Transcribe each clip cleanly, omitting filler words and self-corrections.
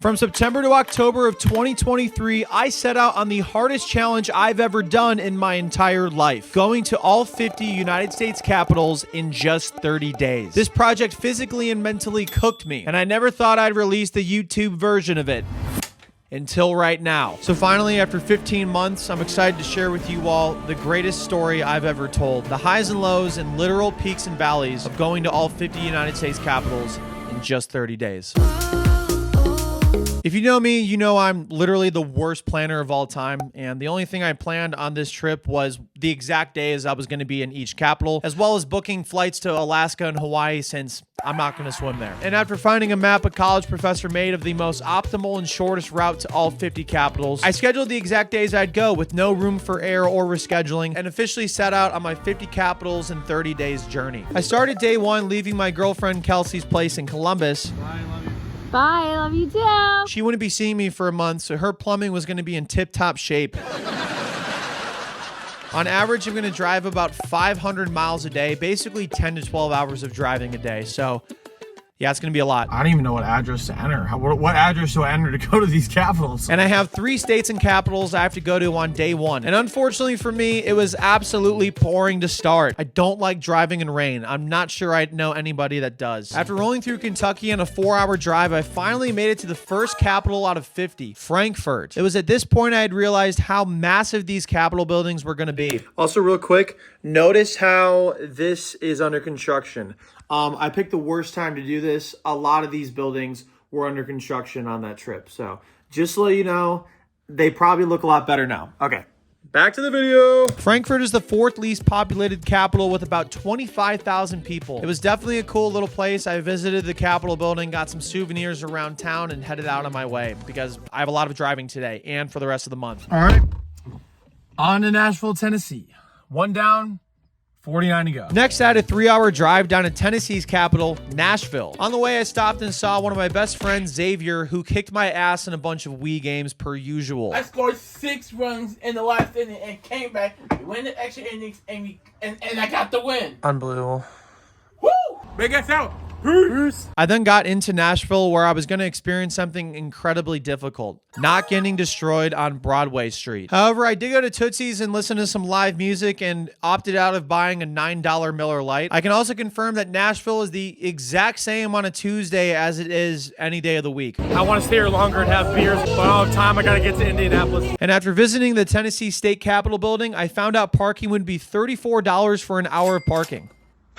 From September to October of 2023, I set out on the hardest challenge I've ever done in my entire life, going to all 50 United States capitals in just 30 days. This project physically and mentally cooked me, and I never thought I'd release the YouTube version of it. Until right now. So finally, after 15 months, I'm excited to share with you all the greatest story I've ever told. The highs and lows and literal peaks and valleys of going to all 50 United States capitals in just 30 days. If you know me, you know I'm literally the worst planner of all time, and the only thing I planned on this trip was the exact days I was going to be in each capital, as well as booking flights to Alaska and Hawaii since I'm not going to swim there. And after finding a map a college professor made of the most optimal and shortest route to all 50 capitals, I scheduled the exact days I'd go with no room for error or rescheduling, and officially set out on my 50 capitals in 30 days journey. I started day one leaving my girlfriend Kelsey's place in Columbus. Bye, I love you too. She wouldn't be seeing me for a month, so her plumbing was going to be in tip-top shape. On average, I'm going to drive about 500 miles a day, basically 10 to 12 hours of driving a day. So yeah, it's going to be a lot. I don't even know what address to enter. What address do I enter to go to these capitals? And I have 3 states and capitals I have to go to on day one. And unfortunately for me, it was absolutely pouring to start. I don't like driving in rain. I'm not sure I know anybody that does. After rolling through Kentucky on a 4-hour drive, I finally made it to the first capital out of 50, Frankfurt. It was at this point I had realized how massive these capitol buildings were going to be. Also, real quick, notice how this is under construction. I picked the worst time to do this. A lot of these buildings were under construction on that trip. So just to let you know, they probably look a lot better now. Okay, back to the video. Frankfurt is the 4th least populated capital with about 25,000 people. It was definitely a cool little place. I visited the Capitol building, got some souvenirs around town, and headed out on my way because I have a lot of driving today and for the rest of the month. All right, on to Nashville, Tennessee. 1 down, 49 to go. Next, I had a 3-hour drive down to Tennessee's capital, Nashville. On the way, I stopped and saw one of my best friends, Xavier, who kicked my ass in a bunch of Wii games per usual. I scored 6 runs in the last inning and came back, win the extra innings, and I got the win. Unbelievable. Woo! Big ass out. I then got into Nashville where I was going to experience something incredibly difficult, not getting destroyed on Broadway Street. However, I did go to Tootsie's and listen to some live music and opted out of buying a $9 Miller Lite. I can also confirm that Nashville is the exact same on a Tuesday as it is any day of the week. I want to stay here longer and have beers, but all the time I got to get to Indianapolis. And after visiting the Tennessee State Capitol building, I found out parking would be $34 for an hour of parking.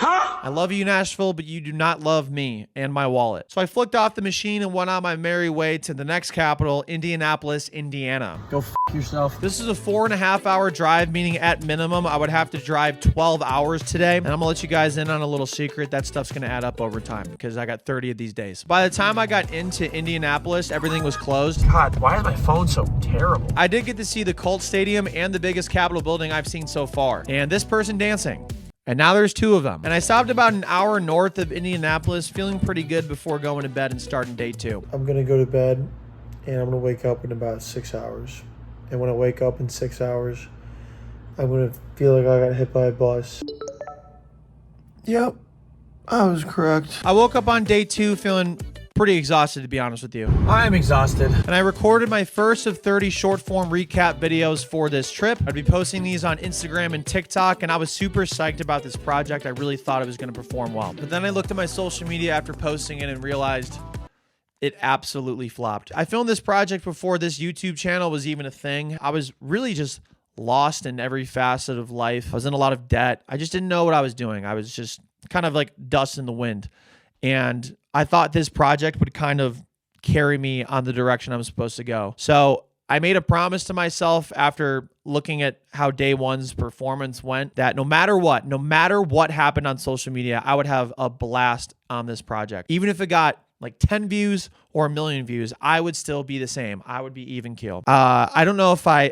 I love you, Nashville, but you do not love me and my wallet. So I flicked off the machine and went on my merry way to the next capital, Indianapolis, Indiana. Go f yourself. This is a 4.5-hour drive, meaning at minimum, I would have to drive 12 hours today. And I'm gonna let you guys in on a little secret. That stuff's gonna add up over time because I got 30 of these days. By the time I got into Indianapolis, everything was closed. God, why is my phone so terrible? I did get to see the Colts Stadium and the biggest Capitol building I've seen so far. And this person dancing. And now there's 2 of them. And I stopped about an hour north of Indianapolis, feeling pretty good before going to bed and starting day 2. I'm gonna go to bed and I'm gonna wake up in about 6 hours. And when I wake up in 6 hours, I'm gonna feel like I got hit by a bus. Yep, I was correct. I woke up on day 2 feeling pretty exhausted, to be honest with you. I am exhausted. And I recorded my first of 30 short form recap videos for this trip. I'd be posting these on Instagram and TikTok, and I was super psyched about this project. I really thought it was going to perform well. But then I looked at my social media after posting it and realized it absolutely flopped. I filmed this project before this YouTube channel was even a thing. I was really just lost in every facet of life. I was in a lot of debt. I just didn't know what I was doing. I was just kind of like dust in the wind. And I thought this project would kind of carry me on the direction I'm supposed to go. So I made a promise to myself after looking at how day 1's performance went that no matter what happened on social media, I would have a blast on this project. Even if it got like 10 views or 1 million views, I would still be the same. I would be even keel. I don't know if I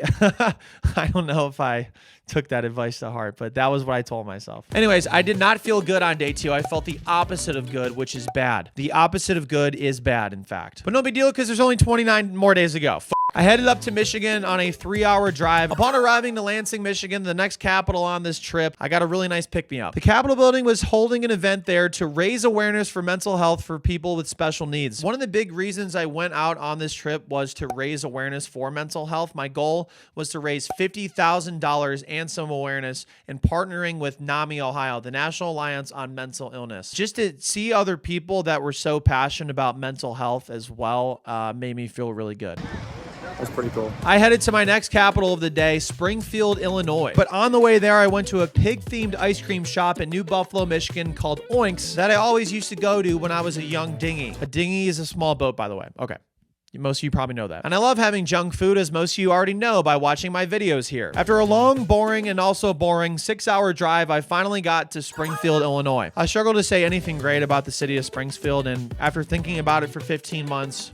took that advice to heart, but that was what I told myself. Anyways, I did not feel good on day 2. I felt the opposite of good, which is bad. The opposite of good is bad, in fact. But no big deal because there's only 29 more days to go. I headed up to Michigan on a 3-hour drive. Upon arriving to Lansing, Michigan, the next capital on this trip, I got a really nice pick-me-up. The Capitol building was holding an event there to raise awareness for mental health for people with special needs. One of the big reasons I went out on this trip was to raise awareness for mental health. My goal was to raise $50,000 and some awareness in partnering with NAMI Ohio, the National Alliance on Mental Illness. Just to see other people that were so passionate about mental health as well made me feel really good. That's pretty cool. I headed to my next capital of the day, Springfield, Illinois. But on the way there, I went to a pig-themed ice cream shop in New Buffalo, Michigan called Oinks that I always used to go to when I was a young dinghy. A dinghy is a small boat, by the way. Okay. Most of you probably know that. And I love having junk food, as most of you already know by watching my videos here. After a long, boring, and also boring 6-hour drive, I finally got to Springfield, Illinois. I struggle to say anything great about the city of Springfield, and after thinking about it for 15 months,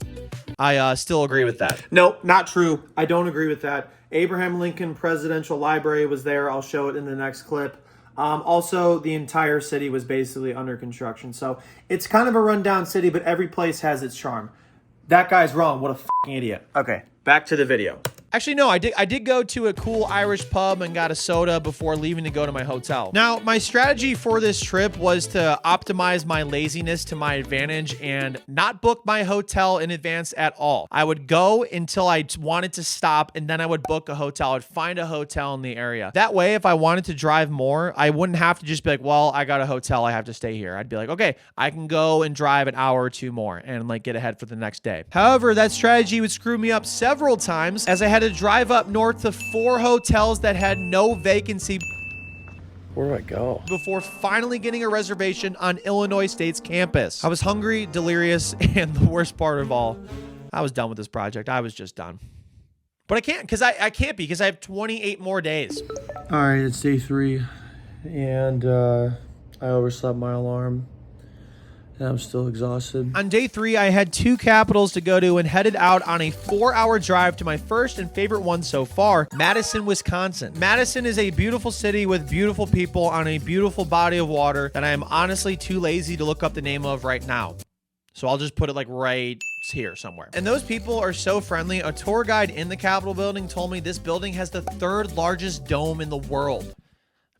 I still agree with that. Nope, not true. I don't agree with that. Abraham Lincoln Presidential Library was there. I'll show it in the next clip. Also, the entire city was basically under construction. So it's kind of a rundown city, but every place has its charm. That guy's wrong. What a fucking idiot. Okay, back to the video. Actually, no, I did go to a cool Irish pub and got a soda before leaving to go to my hotel. Now, my strategy for this trip was to optimize my laziness to my advantage and not book my hotel in advance at all. I would go until I wanted to stop, and then I would book a hotel. I'd find a hotel in the area. That way, if I wanted to drive more, I wouldn't have to just be like, well, I got a hotel, I have to stay here. I'd be like, okay, I can go and drive an hour or two more and like get ahead for the next day. However, that strategy would screw me up several times as I had to drive up north to 4 hotels that had no vacancy Where do I go? before finally getting a reservation on Illinois State's campus. I was hungry, delirious, and the worst part of all, I was done with this project. I was just done. But I can't, because I can't be, because I have 28 more days. All right, it's day 3, and I overslept my alarm, and I'm still exhausted. On day 3, I had 2 capitals to go to and headed out on a 4-hour drive to my first and favorite one so far, Madison, Wisconsin. Madison is a beautiful city with beautiful people on a beautiful body of water that I am honestly too lazy to look up the name of right now. So I'll just put it like right here somewhere. And those people are so friendly. A tour guide in the Capitol building told me this building has the 3rd largest dome in the world.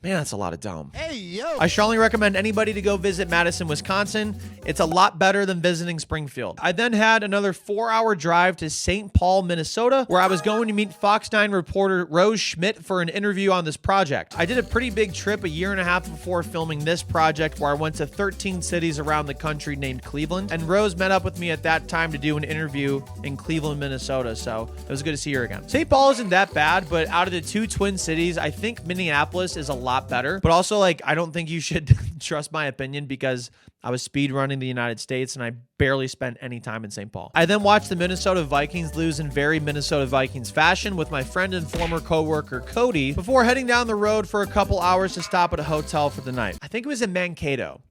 Man, that's a lot of dome. Hey, yo. I strongly recommend anybody to go visit Madison, Wisconsin. It's a lot better than visiting Springfield. I then had another 4-hour drive to St. Paul, Minnesota, where I was going to meet Fox 9 reporter Rose Schmidt for an interview on this project. I did a pretty big trip a year and a half before filming this project, where I went to 13 cities around the country named Cleveland, and Rose met up with me at that time to do an interview in Cleveland, Minnesota, so it was good to see her again. St. Paul isn't that bad, but out of the 2 twin cities, I think Minneapolis is a lot better. But also, like, I don't think you should trust my opinion because I was speed running the United States and I barely spent any time in St. Paul. I then watched the Minnesota Vikings lose in very Minnesota Vikings fashion with my friend and former coworker Cody before heading down the road for a couple hours to stop at a hotel for the night. I think it was in Mankato.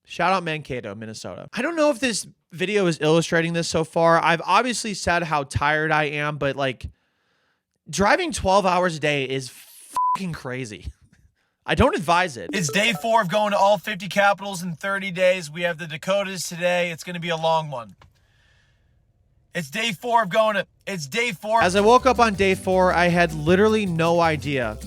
Shout out Mankato, Minnesota. I don't know if this video is illustrating this so far. I've obviously said how tired I am, but like driving 12 hours a day is fucking crazy. I don't advise it. It's day 4 of going to all 50 capitals in 30 days. We have the Dakotas today. It's going to be a long one. It's day 4 of going to... It's day 4. As I woke up on day 4, I had literally no idea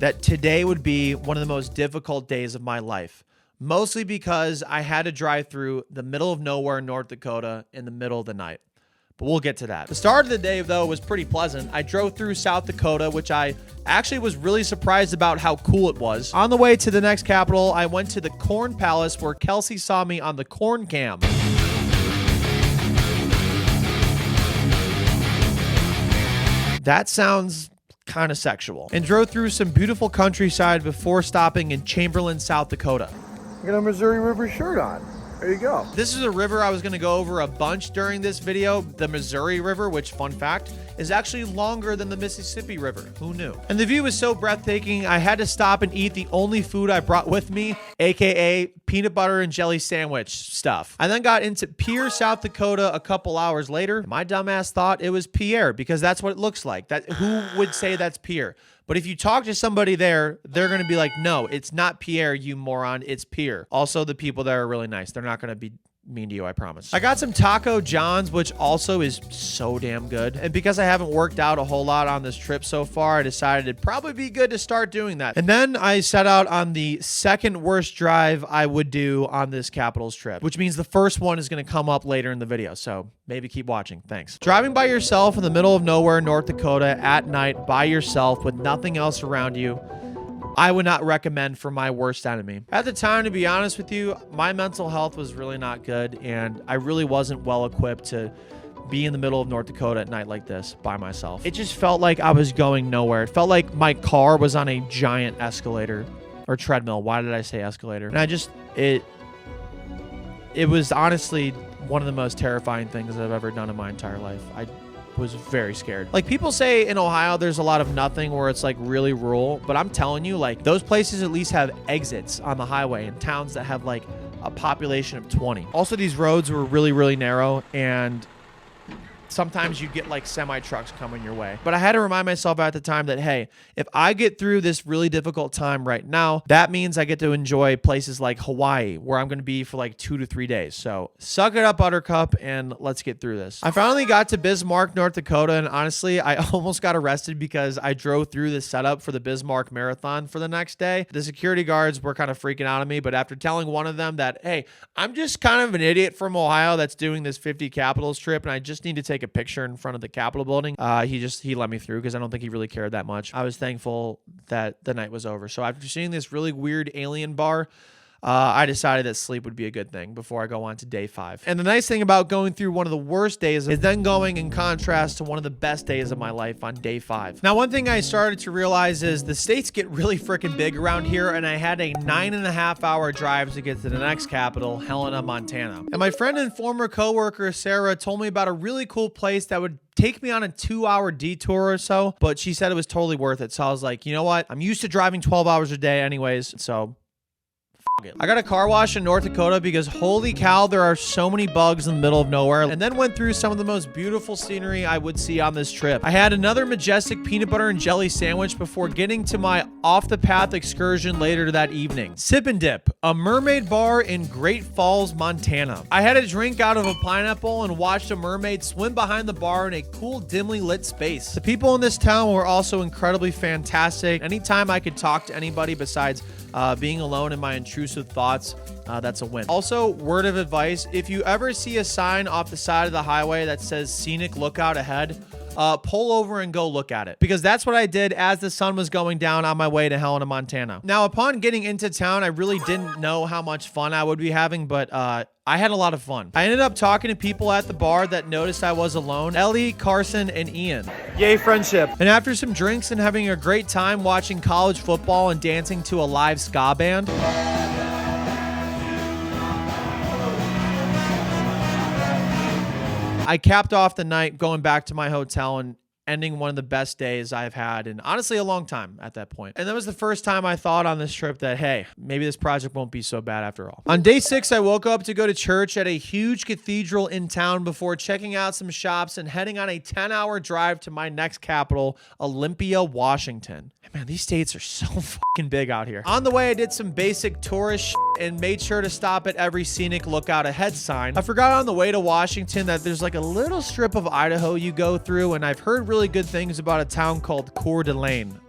that today would be one of the most difficult days of my life. Mostly because I had to drive through the middle of nowhere, North Dakota, in the middle of the night. But we'll get to that. The start of the day, though, was pretty pleasant. I drove through South Dakota, which I actually was really surprised about how cool it was. On the way to the next capital, I went to the Corn Palace, where Kelsey saw me on the Corn Cam. That sounds kind of sexual. And drove through some beautiful countryside before stopping in Chamberlain, South Dakota. I got a Missouri River shirt on. There you go. This is a river I was going to go over a bunch during this video. The Missouri River, which, fun fact, is actually longer than the Mississippi River. Who knew? And the view was so breathtaking, I had to stop and eat the only food I brought with me, aka peanut butter and jelly sandwich stuff. I then got into Pierre, South Dakota a couple hours later. My dumbass thought it was Pierre because that's what it looks like. Who would say that's Pierre? But if you talk to somebody there, they're going to be like, no, it's not Pierre, you moron. It's Pierre. Also, the people there are really nice. They're not going to be mean to you, I promise. I got some Taco John's, which also is so damn good. And because I haven't worked out a whole lot on this trip so far, I decided it'd probably be good to start doing that. And then I set out on the second worst drive I would do on this Capitals trip, which means the first one is going to come up later in the video. So maybe keep watching. Thanks. Driving by yourself in the middle of nowhere, North Dakota at night by yourself with nothing else around you, I would not recommend for my worst enemy. At the time, to be honest with you, my mental health was really not good, and I really wasn't well equipped to be in the middle of North Dakota at night like this by myself. It just felt like I was going nowhere. It felt like my car was on a giant escalator or treadmill. Why did I say escalator? And it was honestly one of the most terrifying things I've ever done in my entire life. I was very scared. Like, people say in Ohio there's a lot of nothing where it's like really rural, but I'm telling you, like, those places at least have exits on the highway in towns that have like a population of 20. Also, these roads were really, really narrow, and sometimes you get like semi trucks coming your way. But I had to remind myself at the time that, hey, if I get through this really difficult time right now, that means I get to enjoy places like Hawaii, where I'm going to be for like 2 to 3 days. So suck it up, Buttercup, and let's get through this. I finally got to Bismarck, North Dakota, and honestly, I almost got arrested because I drove through the setup for the Bismarck Marathon for the next day. The security guards were kind of freaking out on me, but after telling one of them that, hey, I'm just kind of an idiot from Ohio that's doing this 50 Capitals trip, and I just need to take a picture in front of the Capitol building, he let me through because I don't think he really cared that much. I was thankful that the night was over. So after seeing this really weird alien bar, I decided that sleep would be a good thing before I go on to day 5. And the nice thing about going through one of the worst days is then going in contrast to one of the best days of my life on day 5. Now, one thing I started to realize is the states get really freaking big around here, and I had a 9.5-hour drive to get to the next capital, Helena, Montana. And my friend and former coworker, Sarah, told me about a really cool place that would take me on a 2-hour detour or so, but she said it was totally worth it. So I was like, you know what? I'm used to driving 12 hours a day anyways, so I got a car wash in North Dakota because holy cow, there are so many bugs in the middle of nowhere, and then went through some of the most beautiful scenery I would see on this trip. I had another majestic peanut butter and jelly sandwich before getting to my off-the-path excursion later that evening. Sip and Dip, a mermaid bar in Great Falls, Montana. I had a drink out of a pineapple and watched a mermaid swim behind the bar in a cool, dimly lit space. The people in this town were also incredibly fantastic. Anytime I could talk to anybody besides being alone in my intrusive thoughts, that's a win. Also, word of advice, if you ever see a sign off the side of the highway that says scenic lookout ahead, pull over and go look at it, because that's what I did as the sun was going down on my way to Helena, Montana. Now, upon getting into town, I really didn't know how much fun I would be having, but I had a lot of fun. I ended up talking to people at the bar that noticed I was alone: Ellie, Carson, and Ian. Yay, friendship. And after some drinks and having a great time watching college football and dancing to a live ska band, I capped off the night going back to my hotel and ending one of the best days I've had in honestly a long time at that point. And that was the first time I thought on this trip that, hey, maybe this project won't be so bad after all. On day 6, I woke up to go to church at a huge cathedral in town before checking out some shops and heading on a 10-hour drive to my next capital, Olympia, Washington. Man, these states are so fucking big out here. On the way, I did some basic tourist shit and made sure to stop at every scenic lookout ahead sign. I forgot on the way to Washington that there's like a little strip of Idaho you go through, and I've heard really good things about a town called Coeur d'Alene.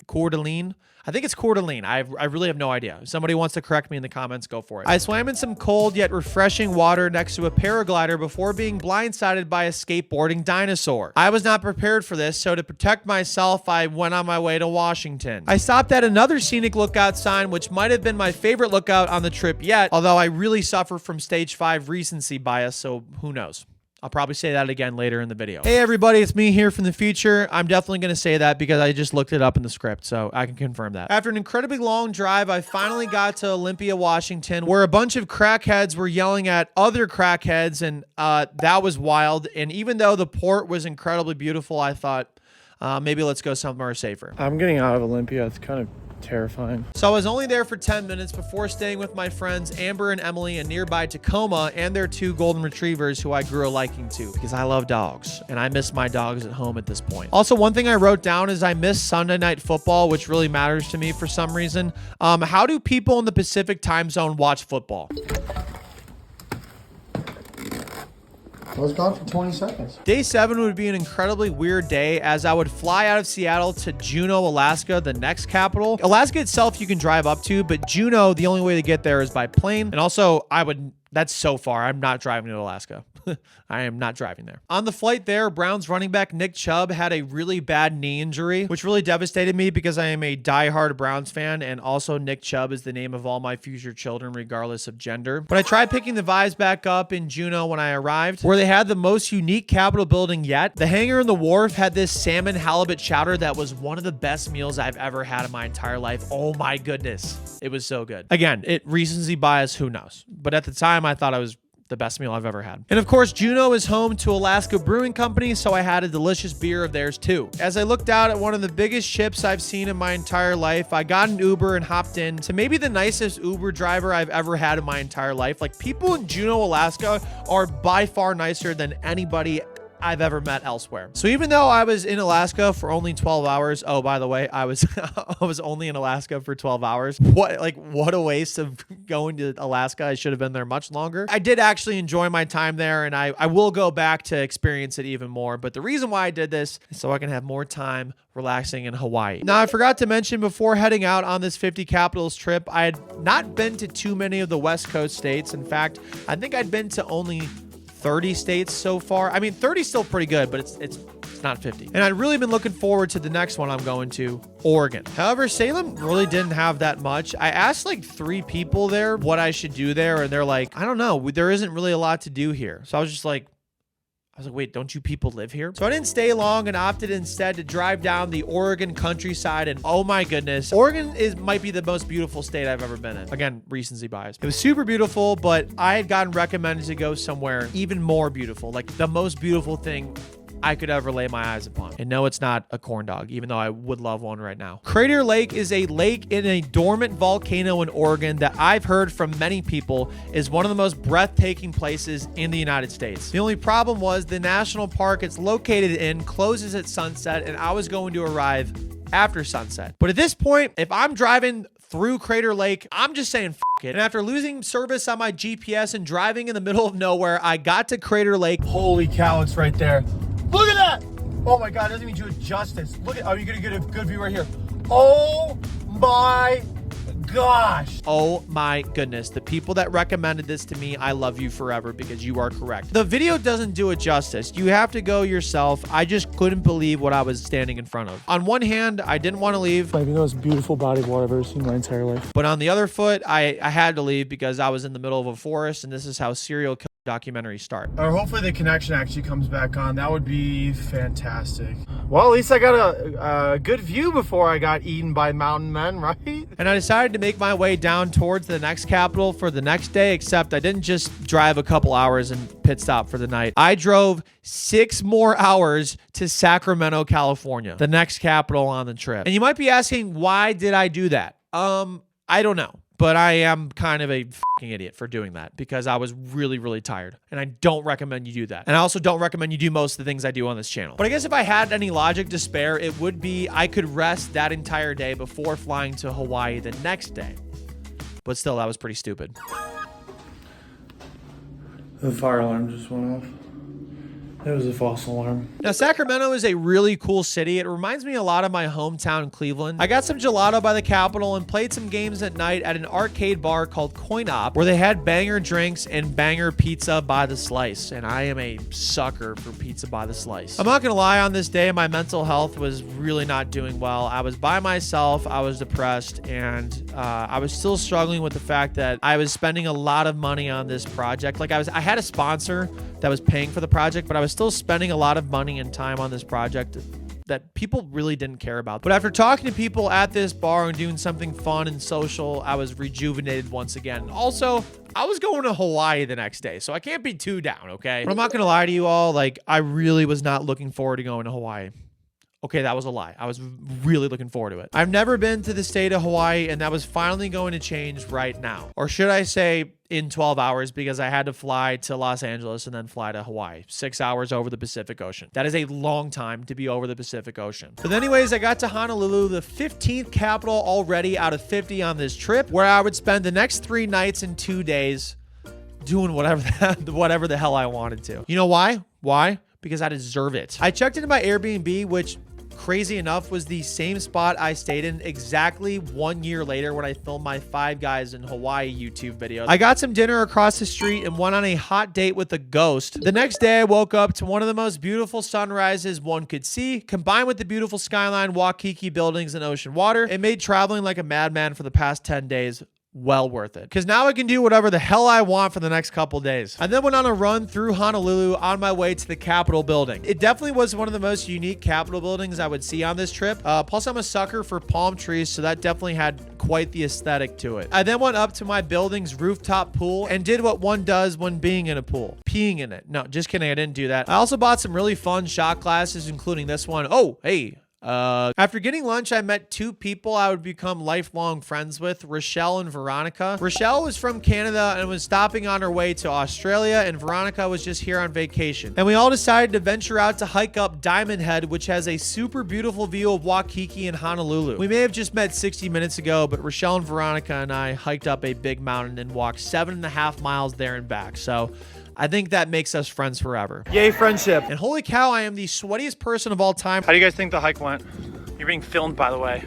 Coeur d'Alene? I think it's Coeur d'Alene. I really have no idea. If somebody wants to correct me in the comments, go for it. I swam in some cold yet refreshing water next to a paraglider before being blindsided by a skateboarding dinosaur. I was not prepared for this, so to protect myself, I went on my way to Washington. I stopped at another scenic lookout sign, which might have been my favorite lookout on the trip yet, although I really suffer from stage 5 recency bias, so who knows. I'll probably say that again later in the video. Hey everybody, it's me here from the future. I'm definitely going to say that because I just looked it up in the script, so I can confirm that. After an incredibly long drive, I finally got to Olympia, Washington, where a bunch of crackheads were yelling at other crackheads, and that was wild. And even though the port was incredibly beautiful, I thought maybe let's go somewhere safer. I'm getting out of Olympia. It's kind of terrifying. So I was only there for 10 minutes before staying with my friends Amber and Emily in nearby Tacoma and their 2 golden retrievers who I grew a liking to because I love dogs and I miss my dogs at home at this point. Also, one thing I wrote down is I miss Sunday night football, which really matters to me for some reason. How do people in the Pacific time zone watch football? I was gone for 20 seconds. Day 7 would be an incredibly weird day as I would fly out of Seattle to Juneau, Alaska, the next capital. Alaska itself you can drive up to, but Juneau, the only way to get there is by plane. And also, that's so far. I'm not driving to Alaska. I am not driving there. On the flight there, Browns running back Nick Chubb had a really bad knee injury, which really devastated me because I am a diehard Browns fan, and also Nick Chubb is the name of all my future children, regardless of gender. But I tried picking the vibes back up in Juneau when I arrived, where they had the most unique Capitol building yet. The hangar and the wharf had this salmon halibut chowder that was one of the best meals I've ever had in my entire life. Oh my goodness. It was so good. Again, recency bias, who knows? But at the time, I thought I was the best meal I've ever had. And of course, Juneau is home to Alaska Brewing Company, so I had a delicious beer of theirs too. As I looked out at one of the biggest ships I've seen in my entire life, I got an Uber and hopped in to maybe the nicest Uber driver I've ever had in my entire life. Like, people in Juneau, Alaska are by far nicer than anybody I've ever met elsewhere. So even though I was in Alaska for only 12 hours, oh, by the way, I was only in Alaska for 12 hours. What a waste of going to Alaska. I should have been there much longer. I did actually enjoy my time there, and I will go back to experience it even more. But the reason why I did this is so I can have more time relaxing in Hawaii. Now, I forgot to mention before heading out on this 50 Capitals trip, I had not been to too many of the West Coast states. In fact, I think I'd been to only 30 states so far. I mean, 30 is still pretty good, but it's not 50. And I'd really been looking forward to the next one I'm going to, Oregon. However, Salem really didn't have that much. I asked like 3 people there what I should do there, and they're like, I don't know, there isn't really a lot to do here. So I was like, wait, don't you people live here? So I didn't stay long and opted instead to drive down the Oregon countryside. And oh my goodness, Oregon might be the most beautiful state I've ever been in. Again, recency bias. It was super beautiful, but I had gotten recommended to go somewhere even more beautiful, like the most beautiful thing I could ever lay my eyes upon. And no, it's not a corn dog, even though I would love one right now. Crater Lake is a lake in a dormant volcano in Oregon that I've heard from many people is one of the most breathtaking places in the United States. The only problem was the national park it's located in closes at sunset, and I was going to arrive after sunset. But at this point, if I'm driving through Crater Lake, I'm just saying f it. And after losing service on my GPS and driving in the middle of nowhere, I got to Crater Lake. Holy cow, it's right there. Look at that! Oh my God, it doesn't even do it justice. Look at, are you gonna get a good view right here? Oh my gosh. Oh my goodness. The people that recommended this to me, I love you forever because you are correct. The video doesn't do it justice. You have to go yourself. I just couldn't believe what I was standing in front of. On one hand, I didn't want to leave. Might be the most beautiful body of water I've ever seen in my entire life. But on the other foot, I had to leave because I was in the middle of a forest, and this is how serial killer documentaries start. Or hopefully the connection actually comes back on. That would be fantastic. Well, at least I got a good view before I got eaten by mountain men, right? And I decided to make my way down towards the next capital for the next day, except I didn't just drive a couple hours and pit stop for the night. I drove 6 more hours to Sacramento, California, the next capital on the trip. And you might be asking, why did I do that? I don't know. But I am kind of a fucking idiot for doing that because I was really, really tired. And I don't recommend you do that. And I also don't recommend you do most of the things I do on this channel. But I guess if I had any logic to spare, it would be I could rest that entire day before flying to Hawaii the next day. But still, that was pretty stupid. The fire alarm just went off. It was a false alarm. Now, Sacramento is a really cool city. It reminds me a lot of my hometown, Cleveland. I got some gelato by the Capitol and played some games at night at an arcade bar called Coin Op, where they had banger drinks and banger pizza by the slice. And I am a sucker for pizza by the slice. I'm not gonna lie, on this day, my mental health was really not doing well. I was by myself, I was depressed, and I was still struggling with the fact that I was spending a lot of money on this project. Like I had a sponsor that was paying for the project, but I was still spending a lot of money and time on this project that people really didn't care about. But after talking to people at this bar and doing something fun and social, I was rejuvenated once again. Also, I was going to Hawaii the next day, so I can't be too down, okay? But I'm not gonna lie to you all, like, I really was not looking forward to going to Hawaii. Okay, that was a lie. I was really looking forward to it. I've never been to the state of Hawaii, and that was finally going to change right now. Or should I say in 12 hours, because I had to fly to Los Angeles and then fly to Hawaii. 6 hours over the Pacific Ocean. That is a long time to be over the Pacific Ocean. But anyways, I got to Honolulu, the 15th capital already out of 50 on this trip, where I would spend the next 3 nights and 2 days doing whatever the hell I wanted to. You know why? Why? Because I deserve it. I checked into my Airbnb, which crazy enough was the same spot I stayed in exactly 1 year later when I filmed my 5 Guys in Hawaii YouTube video. I got some dinner across the street and went on a hot date with a ghost. The next day I woke up to one of the most beautiful sunrises one could see, combined with the beautiful skyline, Waikiki buildings, and ocean water. It made traveling like a madman for the past 10 days well worth it, because now I can do whatever the hell I want for the next couple days. I then went on a run through Honolulu on my way to the Capitol building. It definitely was one of the most unique Capitol buildings I would see on this trip. Plus I'm a sucker for palm trees, so that definitely had quite the aesthetic to it. I then went up to my building's rooftop pool and did what one does when being in a pool: peeing in it. No, just kidding, I didn't do that. I also bought some really fun shot glasses, including this one. Oh, hey. After getting lunch, I met 2 people I would become lifelong friends with, Rochelle and Veronica. Rochelle was from Canada and was stopping on her way to Australia, and Veronica was just here on vacation. And we all decided to venture out to hike up Diamond Head, which has a super beautiful view of Waikiki and Honolulu. We may have just met 60 minutes ago, but Rochelle and Veronica and I hiked up a big mountain and walked 7.5 miles there and back. So I think that makes us friends forever. Yay, friendship. And holy cow, I am the sweatiest person of all time. How do you guys think the hike went? You're being filmed, by the way.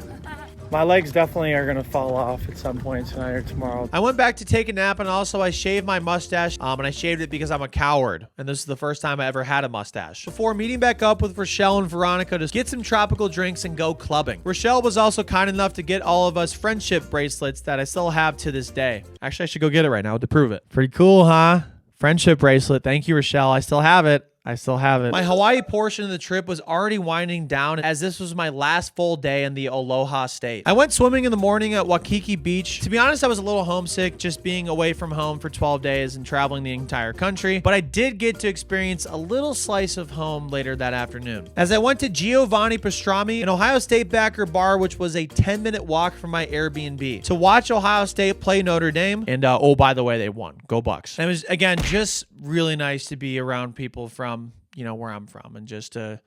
My legs definitely are gonna fall off at some point tonight or tomorrow. I went back to take a nap, and also I shaved my mustache, and I shaved it because I'm a coward, and this is the first time I ever had a mustache. Before meeting back up with Rochelle and Veronica to get some tropical drinks and go clubbing. Rochelle was also kind enough to get all of us friendship bracelets that I still have to this day. Actually, I should go get it right now to prove it. Pretty cool, huh? Friendship bracelet. Thank you, Rochelle. I still have it. My Hawaii portion of the trip was already winding down, as this was my last full day in the Aloha State. I went swimming in the morning at Waikiki Beach. To be honest, I was a little homesick just being away from home for 12 days and traveling the entire country, but I did get to experience a little slice of home later that afternoon, as I went to Giovanni Pastrami, an Ohio State backer bar, which was a 10-minute walk from my Airbnb, to watch Ohio State play Notre Dame. And oh, by the way, they won. Go Bucks. And it was, again, just really nice to be around people from, you know, where I'm from, and just to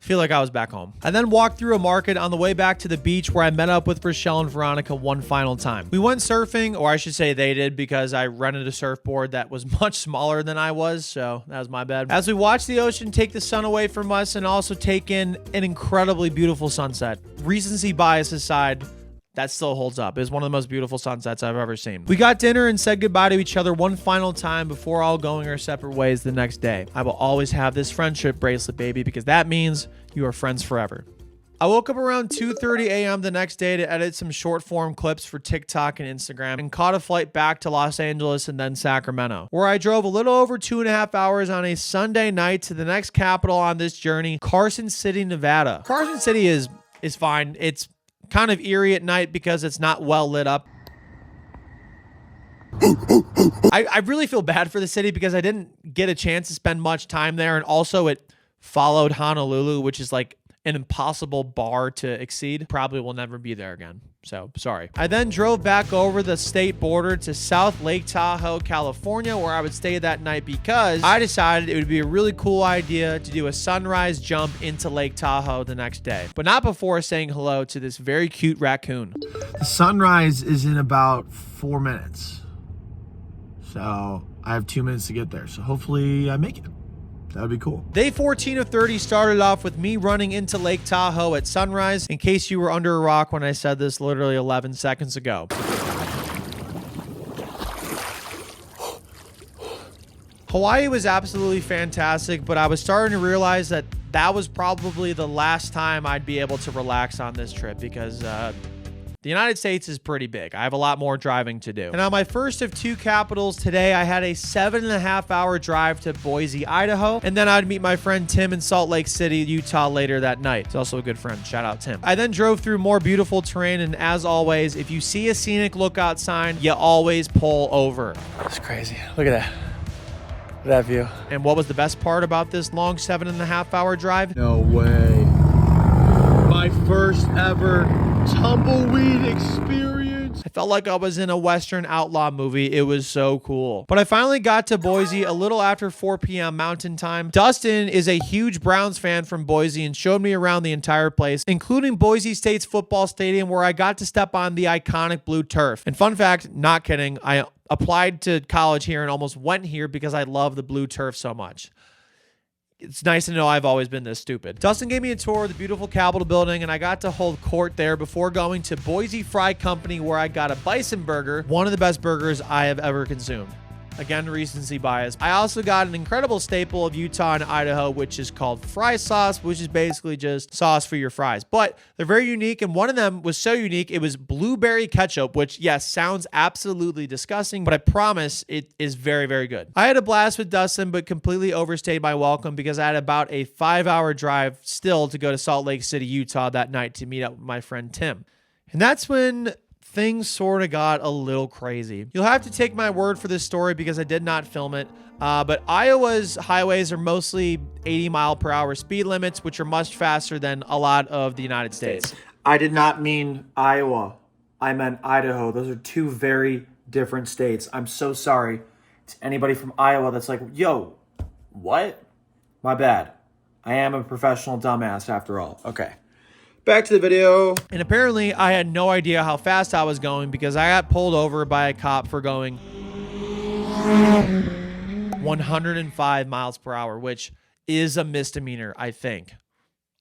feel like I was back home. I then walked through a market on the way back to the beach, where I met up with Rochelle and Veronica one final time. We went surfing, or I should say they did, because I rented a surfboard that was much smaller than I was, so that was my bad. As we watched the ocean take the sun away from us and also take in an incredibly beautiful sunset, recency bias aside, that still holds up. It was one of the most beautiful sunsets I've ever seen. We got dinner and said goodbye to each other one final time before all going our separate ways the next day. I will always have this friendship bracelet, baby, because that means you are friends forever. I woke up around 2:30 a.m. the next day to edit some short form clips for TikTok and Instagram, and caught a flight back to Los Angeles and then Sacramento, where I drove a little over 2.5 hours on a Sunday night to the next capital on this journey, Carson City, Nevada. Carson City is fine. It's kind of eerie at night because it's not well lit up. I really feel bad for the city because I didn't get a chance to spend much time there, and also it followed Honolulu, which is like an impossible bar to exceed. Probably will never be there again, so sorry. I then drove back over the state border to South Lake Tahoe, California, where I would stay that night because I decided it would be a really cool idea to do a sunrise jump into Lake Tahoe the next day, but not before saying hello to this very cute raccoon. The sunrise is in about 4 minutes. So I have 2 minutes to get there. So hopefully I make it. That would be cool. Day 14 of 30 started off with me running into Lake Tahoe at sunrise, in case you were under a rock when I said this literally 11 seconds ago. Hawaii was absolutely fantastic, but I was starting to realize that that was probably the last time I'd be able to relax on this trip, because the United States is pretty big. I have a lot more driving to do. And on my first of 2 capitals today, I had a 7.5 hour drive to Boise, Idaho. And then I'd meet my friend Tim in Salt Lake City, Utah later that night. He's also a good friend. Shout out Tim. I then drove through more beautiful terrain. And as always, if you see a scenic lookout sign, you always pull over. That's crazy. Look at that. Look at that view. And what was the best part about this long 7.5 hour drive? No way. My first ever tumbleweed experience. I felt like I was in a Western outlaw movie. It was so cool. But I finally got to Boise a little after 4 p.m. Mountain Time. Dustin is a huge Browns fan from Boise and showed me around the entire place, including Boise State's football stadium, where I got to step on the iconic blue turf. And fun fact, not kidding, I applied to college here and almost went here because I love the blue turf so much. It's nice to know I've always been this stupid. Dustin gave me a tour of the beautiful Capitol building, and I got to hold court there before going to Boise Fry Company, where I got a bison burger, one of the best burgers I have ever consumed. Again, recency bias. I also got an incredible staple of Utah and Idaho, which is called fry sauce, which is basically just sauce for your fries. But they're very unique, and one of them was so unique, it was blueberry ketchup, which, yes, sounds absolutely disgusting, but I promise it is very, very good. I had a blast with Dustin, but completely overstayed my welcome because I had about a 5-hour drive still to go to Salt Lake City, Utah that night to meet up with my friend Tim. And that's when things sort of got a little crazy. You'll have to take my word for this story because I did not film it. But Iowa's highways are mostly 80-mile-per-hour speed limits, which are much faster than a lot of the United States. I did not mean Iowa. I meant Idaho. Those are two very different states. I'm so sorry to anybody from Iowa that's like, yo, what? My bad. I am a professional dumbass after all. Okay. Back to the video. And apparently I had no idea how fast I was going because I got pulled over by a cop for going 105 miles per hour, which is a misdemeanor, I think.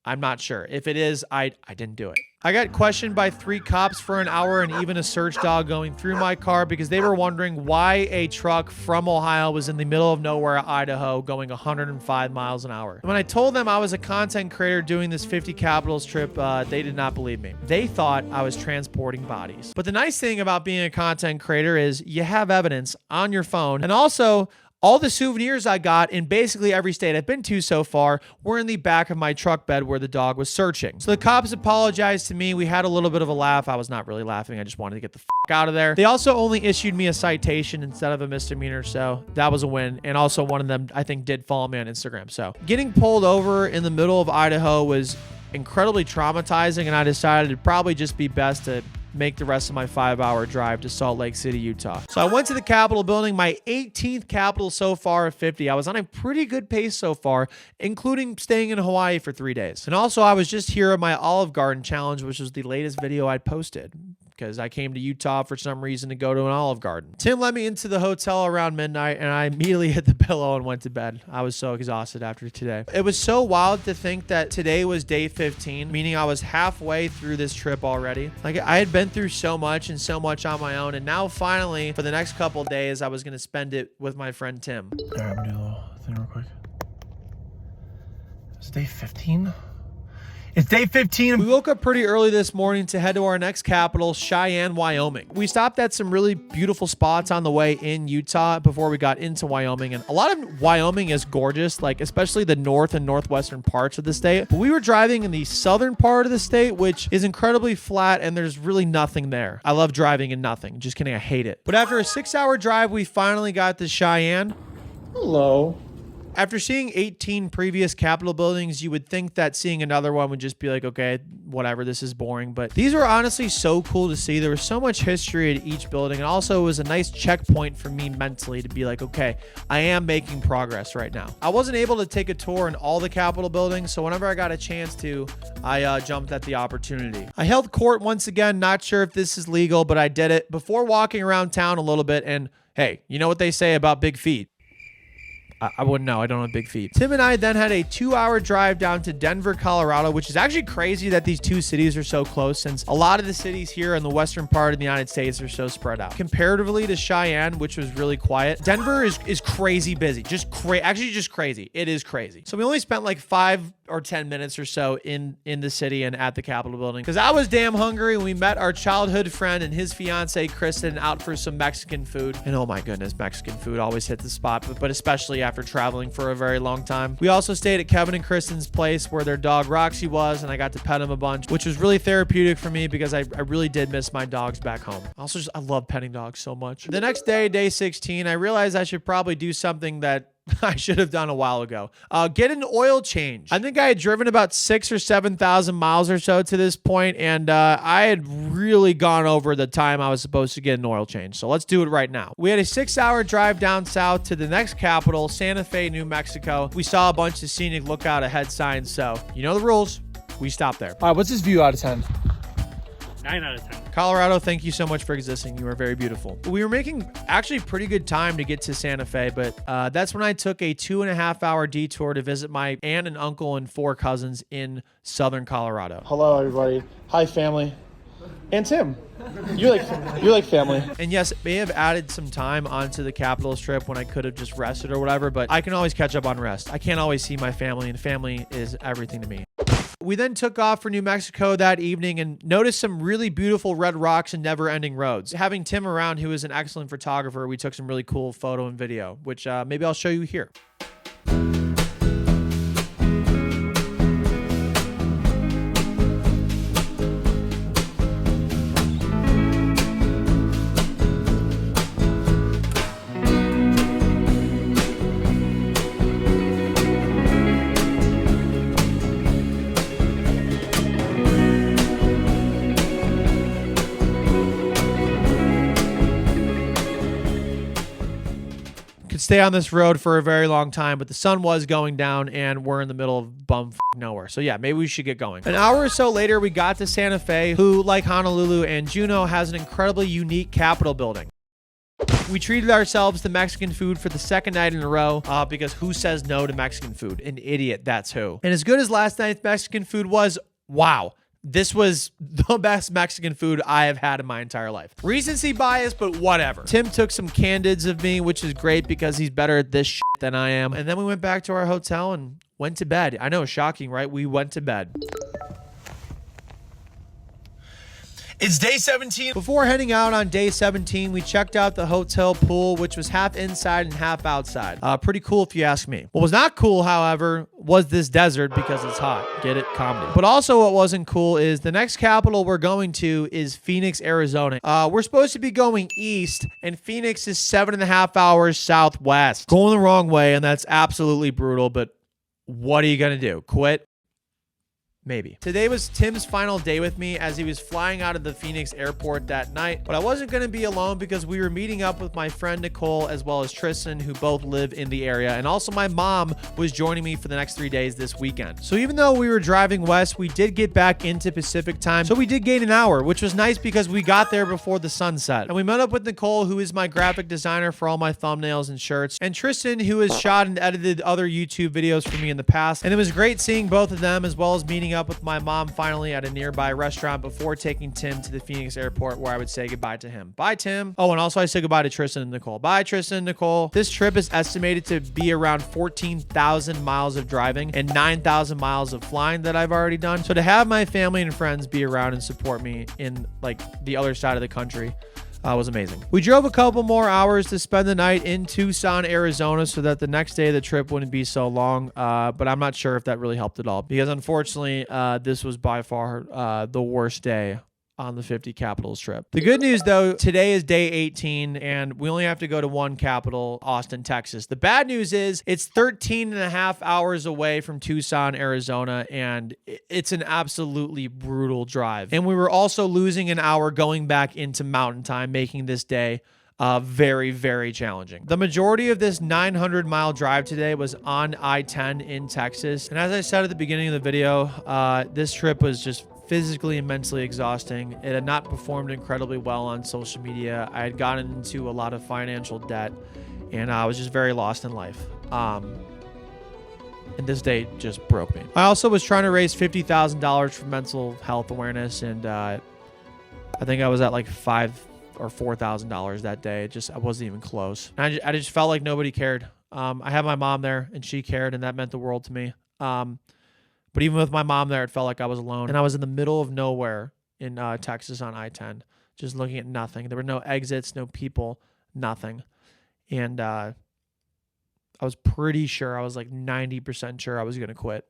I'm not sure. If it is, I didn't do it. I got questioned by 3 cops for an hour and even a search dog going through my car because they were wondering why a truck from Ohio was in the middle of nowhere, Idaho, going 105 miles an hour. When I told them I was a content creator doing this 50 Capitals trip, they did not believe me. They thought I was transporting bodies. But the nice thing about being a content creator is you have evidence on your phone, and also all the souvenirs I got in basically every state I've been to so far were in the back of my truck bed where the dog was searching. So the cops apologized to me. We had a little bit of a laugh. I was not really laughing. I just wanted to get the out of there. They also only issued me a citation instead of a misdemeanor, so that was a win. And also one of them, I think, did follow me on Instagram. So getting pulled over in the middle of Idaho was incredibly traumatizing, and I decided it'd probably just be best to make the rest of my 5-hour drive to Salt Lake City, Utah. So I went to the Capitol building, my 18th Capitol so far of 50. I was on a pretty good pace so far, including staying in Hawaii for 3 days. And also I was just here at my Olive Garden challenge, which was the latest video I'd posted, because I came to Utah for some reason to go to an Olive Garden. Tim let me into the hotel around midnight, and I immediately hit the pillow and went to bed. I was so exhausted after today. It was so wild to think that today was day 15, meaning I was halfway through this trip already. Like, I had been through so much and so much on my own, and now finally, for the next couple days, I was going to spend it with my friend Tim. All right, I'm gonna do a little thing real quick. It's day 15? It's day 15. We woke up pretty early this morning to head to our next capital, Cheyenne, Wyoming. We stopped at some really beautiful spots on the way in Utah before we got into Wyoming. And a lot of Wyoming is gorgeous, like especially the north and northwestern parts of the state. But we were driving in the southern part of the state, which is incredibly flat, and there's really nothing there. I love driving in nothing. Just kidding, I hate it. But after a 6-hour drive, we finally got to Cheyenne. Hello. After seeing 18 previous Capitol buildings, you would think that seeing another one would just be like, okay, whatever, this is boring. But these were honestly so cool to see. There was so much history at each building. And also it was a nice checkpoint for me mentally to be like, okay, I am making progress right now. I wasn't able to take a tour in all the Capitol buildings, so whenever I got a chance to, I jumped at the opportunity. I held court once again, not sure if this is legal, but I did it before walking around town a little bit. And hey, you know what they say about big feet? I wouldn't know. I don't have big feet. Tim and I then had a 2-hour drive down to Denver, Colorado, which is actually crazy that these two cities are so close, since a lot of the cities here in the western part of the United States are so spread out. Comparatively to Cheyenne, which was really quiet, Denver is crazy busy. Just crazy. It is crazy. So we only spent like 5 or 10 minutes or so in the city and at the Capitol building because I was damn hungry. We met our childhood friend and his fiance Kristen out for some Mexican food, and oh my goodness, Mexican food always hit the spot, but especially after traveling for a very long time. We also stayed at Kevin and Kristen's place where their dog Roxy was, and I got to pet him a bunch, which was really therapeutic for me because I really did miss my dogs back home. Also, I love petting dogs so much. The next day, day 16, I realized I should probably do something that I should have done a while ago. Get an oil change. I think I had driven about 6,000 or 7,000 miles or so to this point, and I had really gone over the time I was supposed to get an oil change. So let's do it right now. We had a 6-hour drive down south to the next capital, Santa Fe, New Mexico. We saw a bunch of scenic lookout ahead signs, so you know the rules. We stopped there. All right, what's this view out of 10? 9 out of 10. Colorado, thank you so much for existing. You are very beautiful. We were making actually pretty good time to get to Santa Fe, but that's when I took a 2.5-hour detour to visit my aunt and uncle and 4 cousins in southern Colorado. Hello, everybody. Hi, family. And Tim. You're like family. And yes, it may have added some time onto the Capitals trip when I could have just rested or whatever, but I can always catch up on rest. I can't always see my family, and family is everything to me. We then took off for New Mexico that evening and noticed some really beautiful red rocks and never-ending roads. Having Tim around, who is an excellent photographer, we took some really cool photo and video, which maybe I'll show you here. Stay on this road for a very long time, but the sun was going down and we're in the middle of nowhere. So yeah, maybe we should get going. An hour or so later, we got to Santa Fe, who, like Honolulu and Juneau, has an incredibly unique Capitol building. We treated ourselves to Mexican food for the second night in a row because who says no to Mexican food? An idiot, that's who. And as good as last night's Mexican food was, wow. This was the best Mexican food I have had in my entire life. Recency bias, but whatever. Tim took some candids of me, which is great because he's better at this shit than I am. And then we went back to our hotel and went to bed. I know, shocking, right? We went to bed. It's day 17. Before heading out on day 17, we checked out the hotel pool, which was half inside and half outside. Pretty cool if you ask me. What was not cool, however, was this desert because it's hot. Get it? Comedy. But also what wasn't cool is the next capital we're going to is Phoenix, Arizona. We're supposed to be going east, and Phoenix is 7.5 hours southwest. Going the wrong way, and that's absolutely brutal, but what are you going to do? Quit? Maybe. Today was Tim's final day with me as he was flying out of the Phoenix airport that night, but I wasn't going to be alone because we were meeting up with my friend Nicole as well as Tristan, who both live in the area, and also my mom was joining me for the next 3 days this weekend. So even though we were driving west, we did get back into Pacific time, so we did gain an hour, which was nice because we got there before the sun set. And we met up with Nicole, who is my graphic designer for all my thumbnails and shirts, and Tristan, who has shot and edited other YouTube videos for me in the past. And it was great seeing both of them as well as meeting up with my mom finally at a nearby restaurant before taking Tim to the Phoenix airport, where I would say goodbye to him. Bye, Tim. Oh, and also I said goodbye to Tristan and Nicole. Bye, Tristan and Nicole. This trip is estimated to be around 14,000 miles of driving and 9,000 miles of flying that I've already done. So to have my family and friends be around and support me in like the other side of the country was amazing. We drove a couple more hours to spend the night in Tucson, Arizona, so that the next day of the trip wouldn't be so long, but I'm not sure if that really helped at all because unfortunately this was by far the worst day on the 50 capitals trip. The good news though, today is day 18 and we only have to go to one capital, Austin, Texas. The bad news is it's 13.5 hours away from Tucson, Arizona, and it's an absolutely brutal drive. And we were also losing an hour going back into mountain time, making this day very, very challenging. The majority of this 900-mile drive today was on I-10 in Texas. And as I said at the beginning of the video, this trip was just physically and mentally exhausting. It had not performed incredibly well on social media. I had gotten into a lot of financial debt and I was just very lost in life. And this day just broke me. I also was trying to raise $50,000 for mental health awareness, and I think I was at like $5,000 or $4,000 that day. I wasn't even close. And I just felt like nobody cared. I had my mom there and she cared, and that meant the world to me. But even with my mom there, it felt like I was alone. And I was in the middle of nowhere in Texas on I-10, just looking at nothing. There were no exits, no people, nothing. And I was pretty sure, I was like 90% sure I was going to quit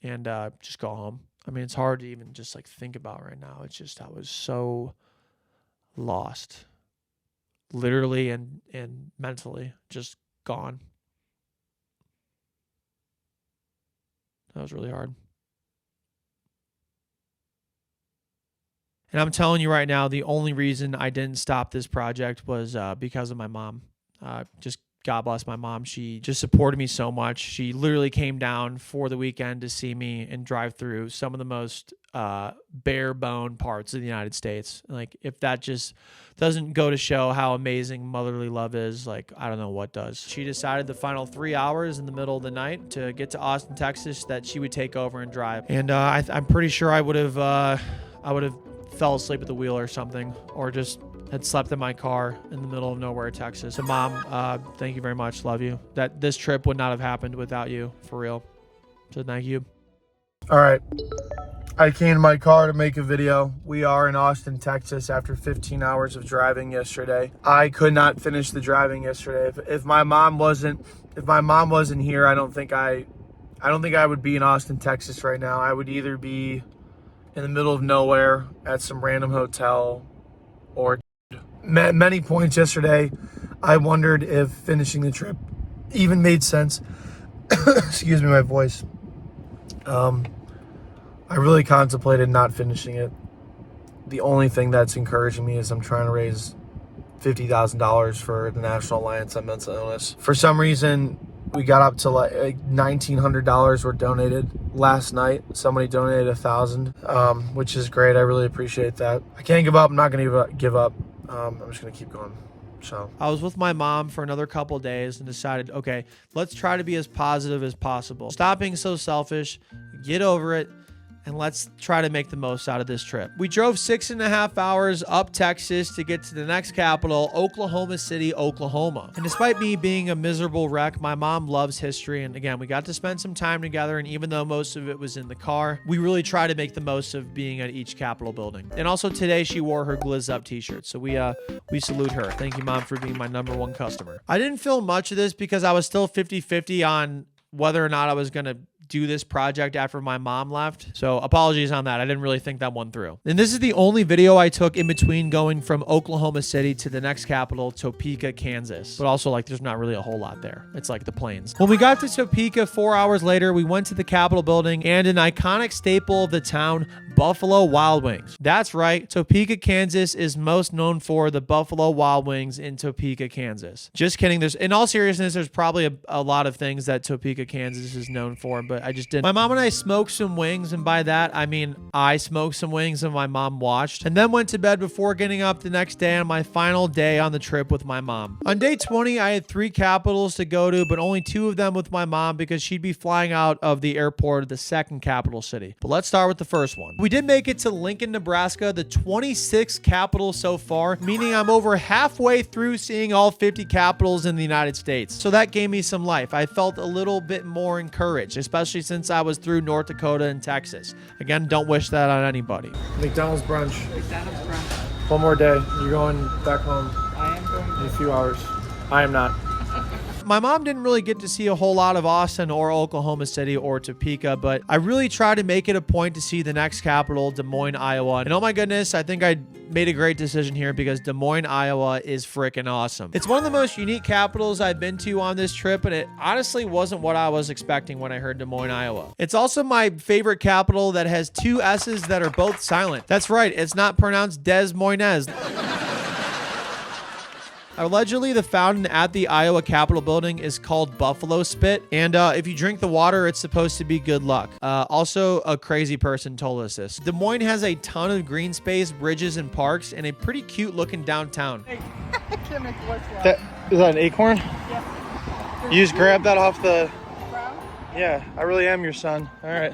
and just go home. I mean, it's hard to even just like think about right now. It's just, I was so lost, literally and mentally, just gone. That was really hard. And I'm telling you right now, the only reason I didn't stop this project was because of my mom. Just God bless my mom. She just supported me so much. She literally came down for the weekend to see me and drive through some of the most bare bone parts of the United States. Like, if that just doesn't go to show how amazing motherly love is, like, I don't know what does. She decided the final 3 hours in the middle of the night to get to Austin, Texas, that she would take over and drive. And I'm pretty sure I would have fell asleep at the wheel or something, or just had slept in my car in the middle of nowhere, Texas. So Mom, thank you very much. Love you. That this trip would not have happened without you, for real. So thank you. All right. I came to my car to make a video. We are in Austin, Texas after 15 hours of driving yesterday. I could not finish the driving yesterday. If my mom wasn't here, I don't think I would be in Austin, Texas right now. I would either be in the middle of nowhere at some random hotel, or many points yesterday I wondered if finishing the trip even made sense. Excuse me, my voice. I really contemplated not finishing it. The only thing that's encouraging me is I'm trying to raise $50,000 for the National Alliance on Mental Illness. For some reason, we got up to like $1,900 were donated last night. Somebody donated $1,000, which is great. I really appreciate that. I can't give up. I'm not going to give up. I'm just going to keep going. So I was with my mom for another couple of days and decided, okay, let's try to be as positive as possible. Stop being so selfish. Get over it. And let's try to make the most out of this trip. We drove 6.5 hours up Texas to get to the next capital, Oklahoma City, Oklahoma. And despite me being a miserable wreck, my mom loves history. And again, we got to spend some time together. And even though most of it was in the car, we really try to make the most of being at each Capitol building. And also today, she wore her Glizz Up t-shirt. So we salute her. Thank you, Mom, for being my #1 customer. I didn't film much of this because I was still 50-50 on whether or not I was going to do this project after my mom left. So apologies on that. I didn't really think that one through. And this is the only video I took in between going from Oklahoma City to the next capital, Topeka, Kansas. But also, like, there's not really a whole lot there. It's like the plains. When we got to Topeka 4 hours later, we went to the Capitol building and an iconic staple of the town, Buffalo Wild Wings. That's right. Topeka, Kansas is most known for the Buffalo Wild Wings in Topeka, Kansas. Just kidding. In all seriousness, there's probably a lot of things that Topeka, Kansas is known for, but I just didn't. My mom and I smoked some wings, and by that, I mean I smoked some wings and my mom watched, and then went to bed before getting up the next day on my final day on the trip with my mom. On day 20, I had 3 capitals to go to, but only 2 of them with my mom because she'd be flying out of the airport of the second capital city. But let's start with the first one. We did make it to Lincoln, Nebraska, the 26th capital so far, meaning I'm over halfway through seeing all 50 capitals in the United States. So that gave me some life. I felt a little bit more encouraged, especially since I was through North Dakota and Texas. Again, don't wish that on anybody. McDonald's brunch. McDonald's brunch. One more day. You're going back home I am going in a few hours. I am not. My mom didn't really get to see a whole lot of Austin or Oklahoma City or Topeka, but I really try to make it a point to see the next capital, Des Moines, Iowa. And oh my goodness, I think I made a great decision here because Des Moines, Iowa is freaking awesome. It's one of the most unique capitals I've been to on this trip, and it honestly wasn't what I was expecting when I heard Des Moines, Iowa. It's also my favorite capital that has 2 S's that are both silent. That's right, it's not pronounced Des Moines. Allegedly, the fountain at the Iowa Capitol building is called Buffalo Spit, and if you drink the water, it's supposed to be good luck. Also, a crazy person told us this. Des Moines has a ton of green space, bridges, and parks, and a pretty cute looking downtown. Is that an acorn? Yeah. You just grabbed that off the... Yeah, I really am your son. All right.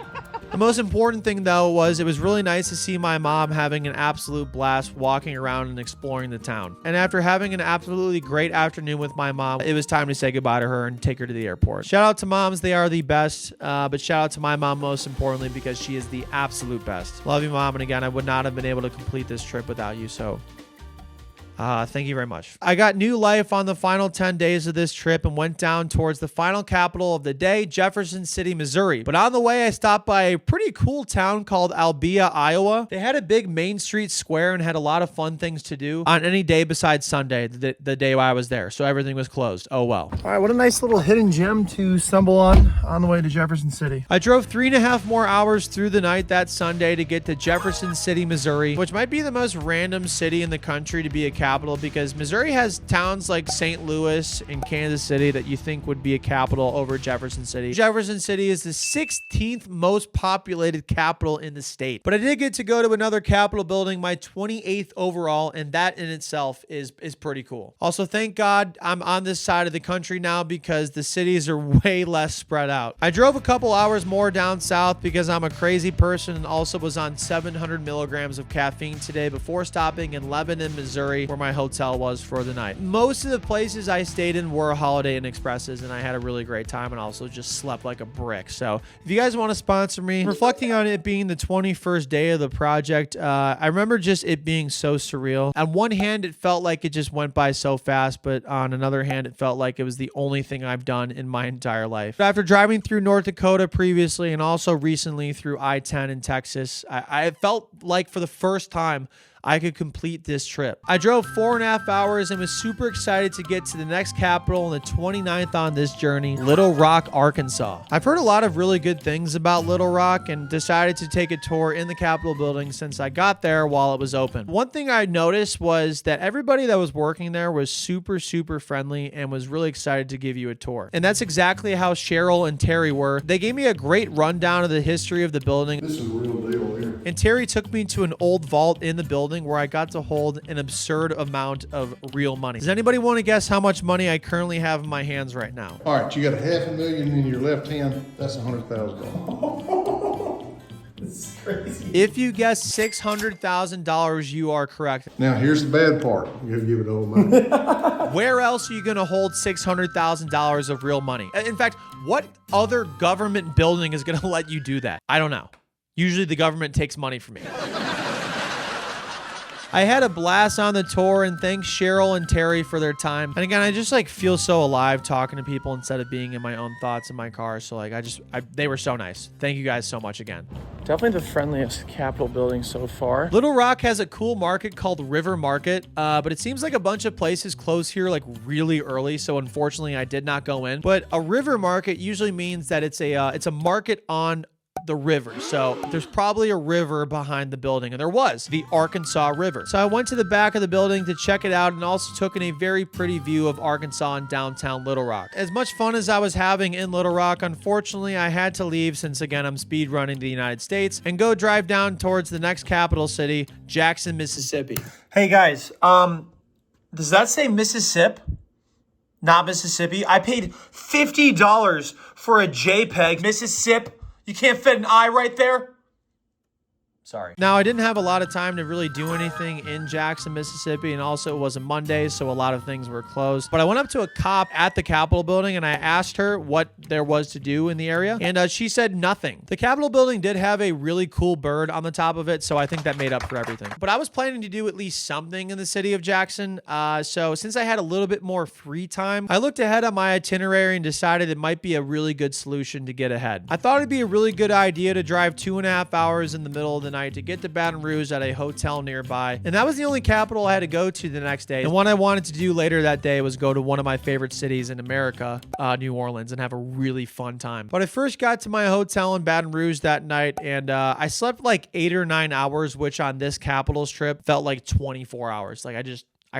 The most important thing, though, was it was really nice to see my mom having an absolute blast walking around and exploring the town. And after having an absolutely great afternoon with my mom, it was time to say goodbye to her and take her to the airport. Shout out to moms. They are the best. But shout out to my mom most importantly because she is the absolute best. Love you, Mom. And again, I would not have been able to complete this trip without you. So thank you very much. I got new life on the final 10 days of this trip and went down towards the final capital of the day, Jefferson City, Missouri. But on the way, I stopped by a pretty cool town called Albia, Iowa. They had a big Main Street square and had a lot of fun things to do on any day besides Sunday, the day I was there. So everything was closed. Oh well. All right, what a nice little hidden gem to stumble on the way to Jefferson City. I drove 3.5 more hours through the night that Sunday to get to Jefferson City, Missouri, which might be the most random city in the country to be a capital because Missouri has towns like St. Louis and Kansas City that you think would be a capital over Jefferson City. Jefferson City is the 16th most populated capital in the state. But I did get to go to another Capitol building, my 28th overall, and that in itself is pretty cool. Also, thank God I'm on this side of the country now because the cities are way less spread out. I drove a couple hours more down south because I'm a crazy person and also was on 700 milligrams of caffeine today before stopping in Lebanon, Missouri, where my hotel was for the night. Most of the places I stayed in were Holiday Inn Expresses, and I had a really great time and also just slept like a brick. So if you guys want to sponsor me, reflecting on it being the 21st day of the project, I remember just it being so surreal. On one hand, it felt like it just went by so fast, but on another hand, it felt like it was the only thing I've done in my entire life. After driving through North Dakota previously and also recently through I-10 in Texas, I felt like for the first time I could complete this trip. I drove 4.5 hours and was super excited to get to the next capital and the 29th on this journey, Little Rock, Arkansas. I've heard a lot of really good things about Little Rock and decided to take a tour in the Capitol building since I got there while it was open. One thing I noticed was that everybody that was working there was super, super friendly and was really excited to give you a tour. And that's exactly how Cheryl and Terry were. They gave me a great rundown of the history of the building. This is a real deal here. And Terry took me to an old vault in the building where I got to hold an absurd amount of real money. Does anybody want to guess how much money I currently have in my hands right now? All right, you got $500,000 in your left hand. That's $100,000. This is crazy. If you guess $600,000, you are correct. Now, here's the bad part. You have to give it all money. Where else are you going to hold $600,000 of real money? In fact, what other government building is going to let you do that? I don't know. Usually the government takes money from me. I had a blast on the tour, and thanks Cheryl and Terry for their time. And again, I just like feel so alive talking to people instead of being in my own thoughts in my car. So like they were so nice. Thank you guys so much again. Definitely the friendliest Capitol building so far. Little Rock has a cool market called River Market, but it seems like a bunch of places close here like really early. So unfortunately, I did not go in. But a river market usually means that it's a market on the river. So there's probably a river behind the building, and there was the Arkansas River. So I went to the back of the building to check it out and also took in a very pretty view of Arkansas and downtown Little Rock. As much fun as I was having in Little Rock, unfortunately I had to leave since again I'm speed running the United States and go drive down towards the next capital city, Jackson, Mississippi. Hey guys, does that say Mississippi? Not Mississippi. I paid $50 for a JPEG. Mississippi. You can't fit an I right there? Sorry. Now, I didn't have a lot of time to really do anything in Jackson, Mississippi, and also it was a Monday, so a lot of things were closed. But I went up to a cop at the Capitol building, and I asked her what there was to do in the area, and she said nothing. The Capitol building did have a really cool bird on the top of it, so I think that made up for everything. But I was planning to do at least something in the city of Jackson, so since I had a little bit more free time, I looked ahead on my itinerary and decided it might be a really good solution to get ahead. I thought it'd be a really good idea to drive 2.5 hours in the middle of the night to get to Baton Rouge at a hotel nearby. And that was the only capital I had to go to the next day. And what I wanted to do later that day was go to one of my favorite cities in America, New Orleans, and have a really fun time. But I first got to my hotel in Baton Rouge that night, and I slept like 8 or 9 hours, which on this Capitals trip felt like 24 hours. Like I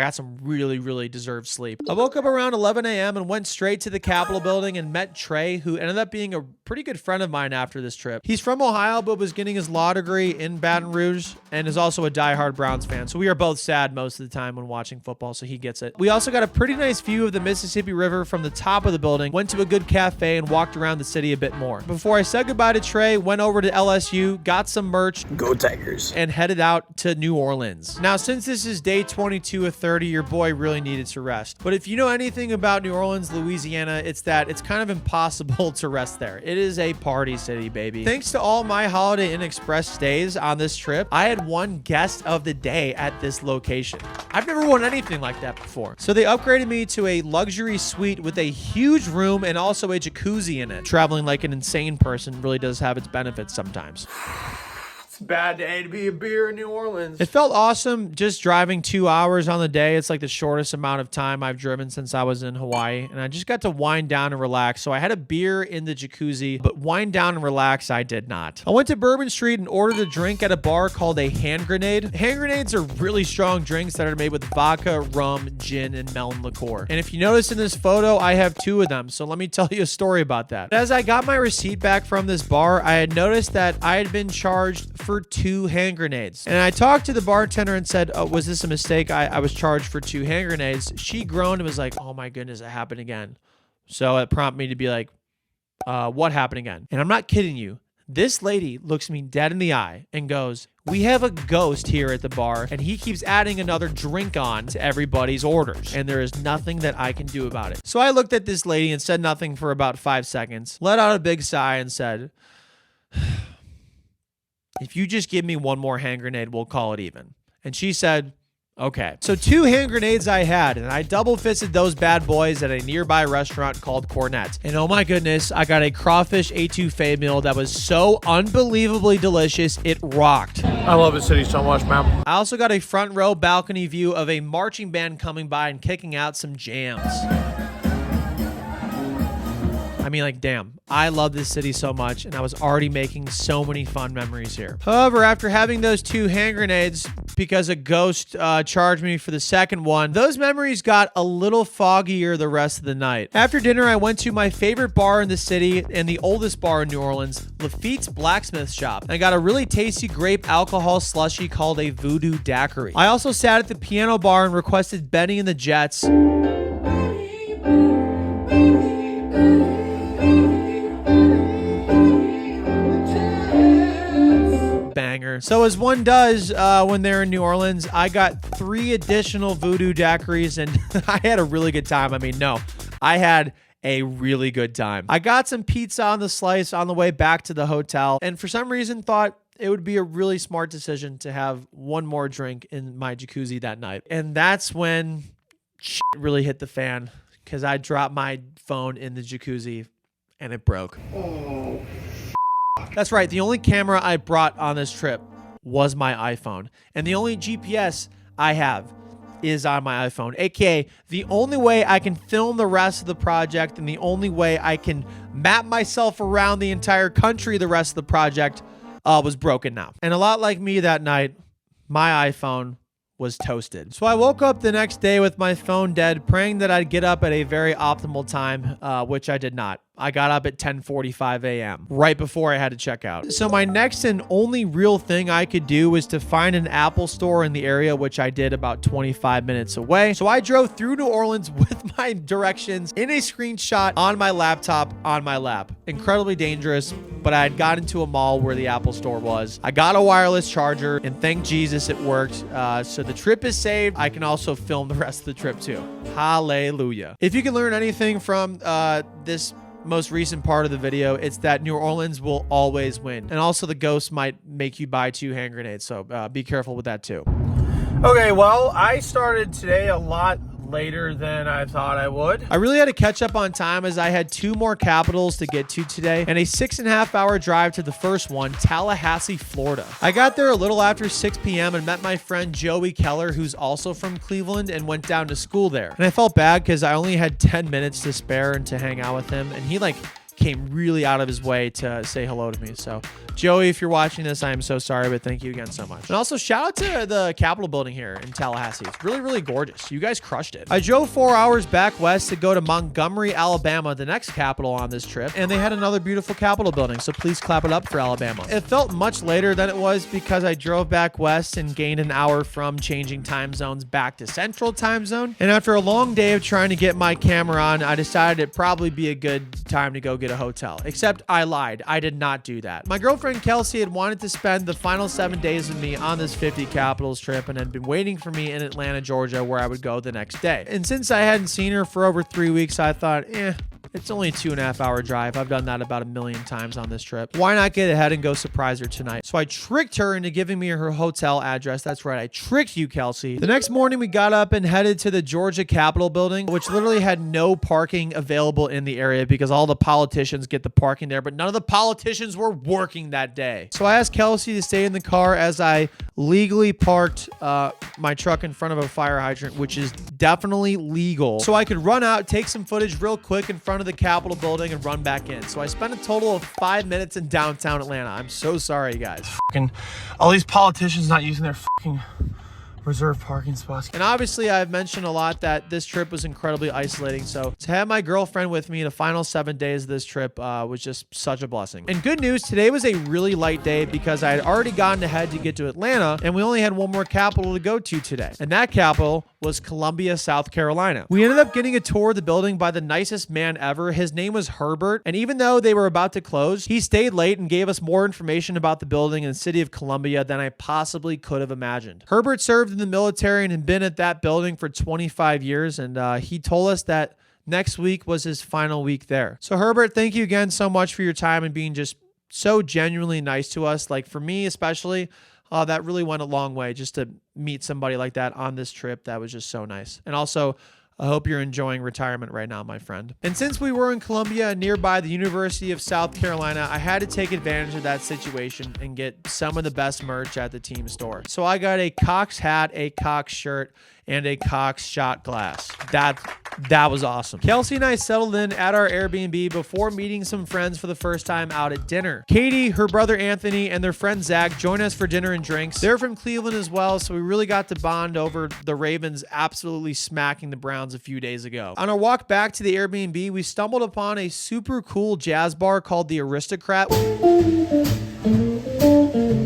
got some really, really deserved sleep. I woke up around 11 a.m. and went straight to the Capitol building and met Trey, who ended up being a pretty good friend of mine after this trip. He's from Ohio, but was getting his law degree in Baton Rouge and is also a diehard Browns fan. So we are both sad most of the time when watching football, so he gets it. We also got a pretty nice view of the Mississippi River from the top of the building, went to a good cafe, and walked around the city a bit more. Before I said goodbye to Trey, went over to LSU, got some merch, Go Tigers, and headed out to New Orleans. Now, since this is day 22 of 30, your boy really needed to rest. But if you know anything about New Orleans, Louisiana, it's that it's kind of impossible to rest there. It is a party city, baby. Thanks to all my Holiday Inn Express stays on this trip, I had one guest of the day at this location. I've never won anything like that before. So they upgraded me to a luxury suite with a huge room and also a jacuzzi in it. Traveling like an insane person really does have its benefits sometimes. It's a bad day to be a beer in New Orleans. It felt awesome just driving 2 hours on the day. It's like the shortest amount of time I've driven since I was in Hawaii. And I just got to wind down and relax. So I had a beer in the jacuzzi, but wind down and relax, I did not. I went to Bourbon Street and ordered a drink at a bar called a hand grenade. Hand grenades are really strong drinks that are made with vodka, rum, gin, and melon liqueur. And if you notice in this photo, I have 2 of them. So let me tell you a story about that. As I got my receipt back from this bar, I had noticed that I had been charged for 2 hand grenades. And I talked to the bartender and said, oh, was this a mistake? I was charged for 2 hand grenades. She groaned and was like, oh my goodness, it happened again. So it prompted me to be like, what happened again? And I'm not kidding you. This lady looks me dead in the eye and goes, we have a ghost here at the bar and he keeps adding another drink on to everybody's orders and there is nothing that I can do about it. So I looked at this lady and said nothing for about 5 seconds, let out a big sigh and said, if you just give me 1 more hand grenade, we'll call it even. And she said, okay. So 2 hand grenades I had, and I double fisted those bad boys at a nearby restaurant called Cornet. And oh my goodness, I got a crawfish etouffee meal that was so unbelievably delicious, it rocked. I love the city so much, man. I also got a front row balcony view of a marching band coming by and kicking out some jams. I mean, like, damn, I love this city so much, and I was already making so many fun memories here. However, after having those 2 hand grenades, because a ghost charged me for the second one, those memories got a little foggier the rest of the night. After dinner, I went to my favorite bar in the city and the oldest bar in New Orleans, Lafitte's Blacksmith Shop. And I got a really tasty grape alcohol slushie called a Voodoo Daiquiri. I also sat at the piano bar and requested Benny and the Jets. Banger. So as one does when they're in New Orleans, I got 3 additional Voodoo Daiquiris and I had a really good time. I mean, no, I had a really good time. I got some pizza on the slice on the way back to the hotel and for some reason thought it would be a really smart decision to have 1 more drink in my jacuzzi that night. And that's when shit really hit the fan because I dropped my phone in the jacuzzi and it broke. Oh. That's right. The only camera I brought on this trip was my iPhone. And the only GPS I have is on my iPhone, aka the only way I can film the rest of the project and the only way I can map myself around the entire country the rest of the project was broken now. And a lot like me that night, my iPhone was toasted. So I woke up the next day with my phone dead, praying that I'd get up at a very optimal time, which I did not. I got up at 10:45 a.m. right before I had to check out. So my next and only real thing I could do was to find an Apple store in the area, which I did about 25 minutes away. So I drove through New Orleans with my directions in a screenshot on my laptop on my lap. Incredibly dangerous, but I had gotten to a mall where the Apple store was. I got a wireless charger and thank Jesus it worked. So the trip is saved. I can also film the rest of the trip too. Hallelujah. If you can learn anything from this most recent part of the video, it's that New Orleans will always win. And also the ghost might make you buy 2 hand grenades. So be careful with that too. Okay, well, I started today a lot later than I thought I would. I really had to catch up on time as I had 2 more capitals to get to today and a 6.5-hour drive to the first one, Tallahassee, Florida. I got there a little after 6 p.m. and met my friend Joey Keller, who's also from Cleveland and went down to school there. And I felt bad because I only had 10 minutes to spare and to hang out with him. And he came really out of his way to say hello to me. So Joey, if you're watching this, I am so sorry, but thank you again so much. And also shout out to the Capitol building here in Tallahassee. It's really, really gorgeous. You guys crushed it. I drove 4 hours back west to go to Montgomery, Alabama, the next capital on this trip. And they had another beautiful Capitol building. So please clap it up for Alabama. It felt much later than it was because I drove back west and gained an hour from changing time zones back to Central Time Zone. And after a long day of trying to get my camera on, I decided it'd probably be a good time to go get a hotel. Except I lied. I did not do that. My girlfriend Kelsey had wanted to spend the final 7 days with me on this 50 Capitals trip and had been waiting for me in Atlanta, Georgia, where I would go the next day. And since I hadn't seen her for over 3 weeks, I thought, It's only a 2.5 hour drive. I've done that about 1 million times on this trip. Why not get ahead and go surprise her tonight? So I tricked her into giving me her hotel address. That's right, I tricked you, Kelsey. The next morning, we got up and headed to the Georgia Capitol building, which literally had no parking available in the area because all the politicians get the parking there, but none of the politicians were working that day. So I asked Kelsey to stay in the car as I legally parked my truck in front of a fire hydrant, which is definitely legal, so I could run out, take some footage real quick in front of the Capitol building and run back in. So I spent a total of 5 minutes in downtown Atlanta. I'm so sorry, guys. All these politicians not using their fucking reserved parking spots. And obviously, I've mentioned a lot that this trip was incredibly isolating. So to have my girlfriend with me the final 7 days of this trip was just such a blessing. And good news, today was a really light day because I had already gotten ahead to get to Atlanta, and we only had one more capital to go to today. And that capital was Columbia, South Carolina. We ended up getting a tour of the building by the nicest man ever. His name was Herbert. And even though they were about to close, he stayed late and gave us more information about the building and the city of Columbia than I possibly could have imagined. Herbert served in the military and had been at that building for 25 years. And he told us that next week was his final week there. So Herbert, thank you again so much for your time and being just so genuinely nice to us. Like for me, especially, that really went a long way just to meet somebody like that on this trip. That was just so nice. And also, I hope you're enjoying retirement right now, my friend. And since we were in Columbia and nearby the University of South Carolina, I had to take advantage of that situation and get some of the best merch at the team store. So I got a Cox hat, a Cox shirt, and a Cox shot glass. That was awesome. Kelsey and I settled in at our Airbnb before meeting some friends for the first time out at dinner. Katie, her brother Anthony, and their friend Zach joined us for dinner and drinks. They're from Cleveland as well, so we really got to bond over the Ravens absolutely smacking the Browns a few days ago. On our walk back to the Airbnb, we stumbled upon a super cool jazz bar called the Aristocrat.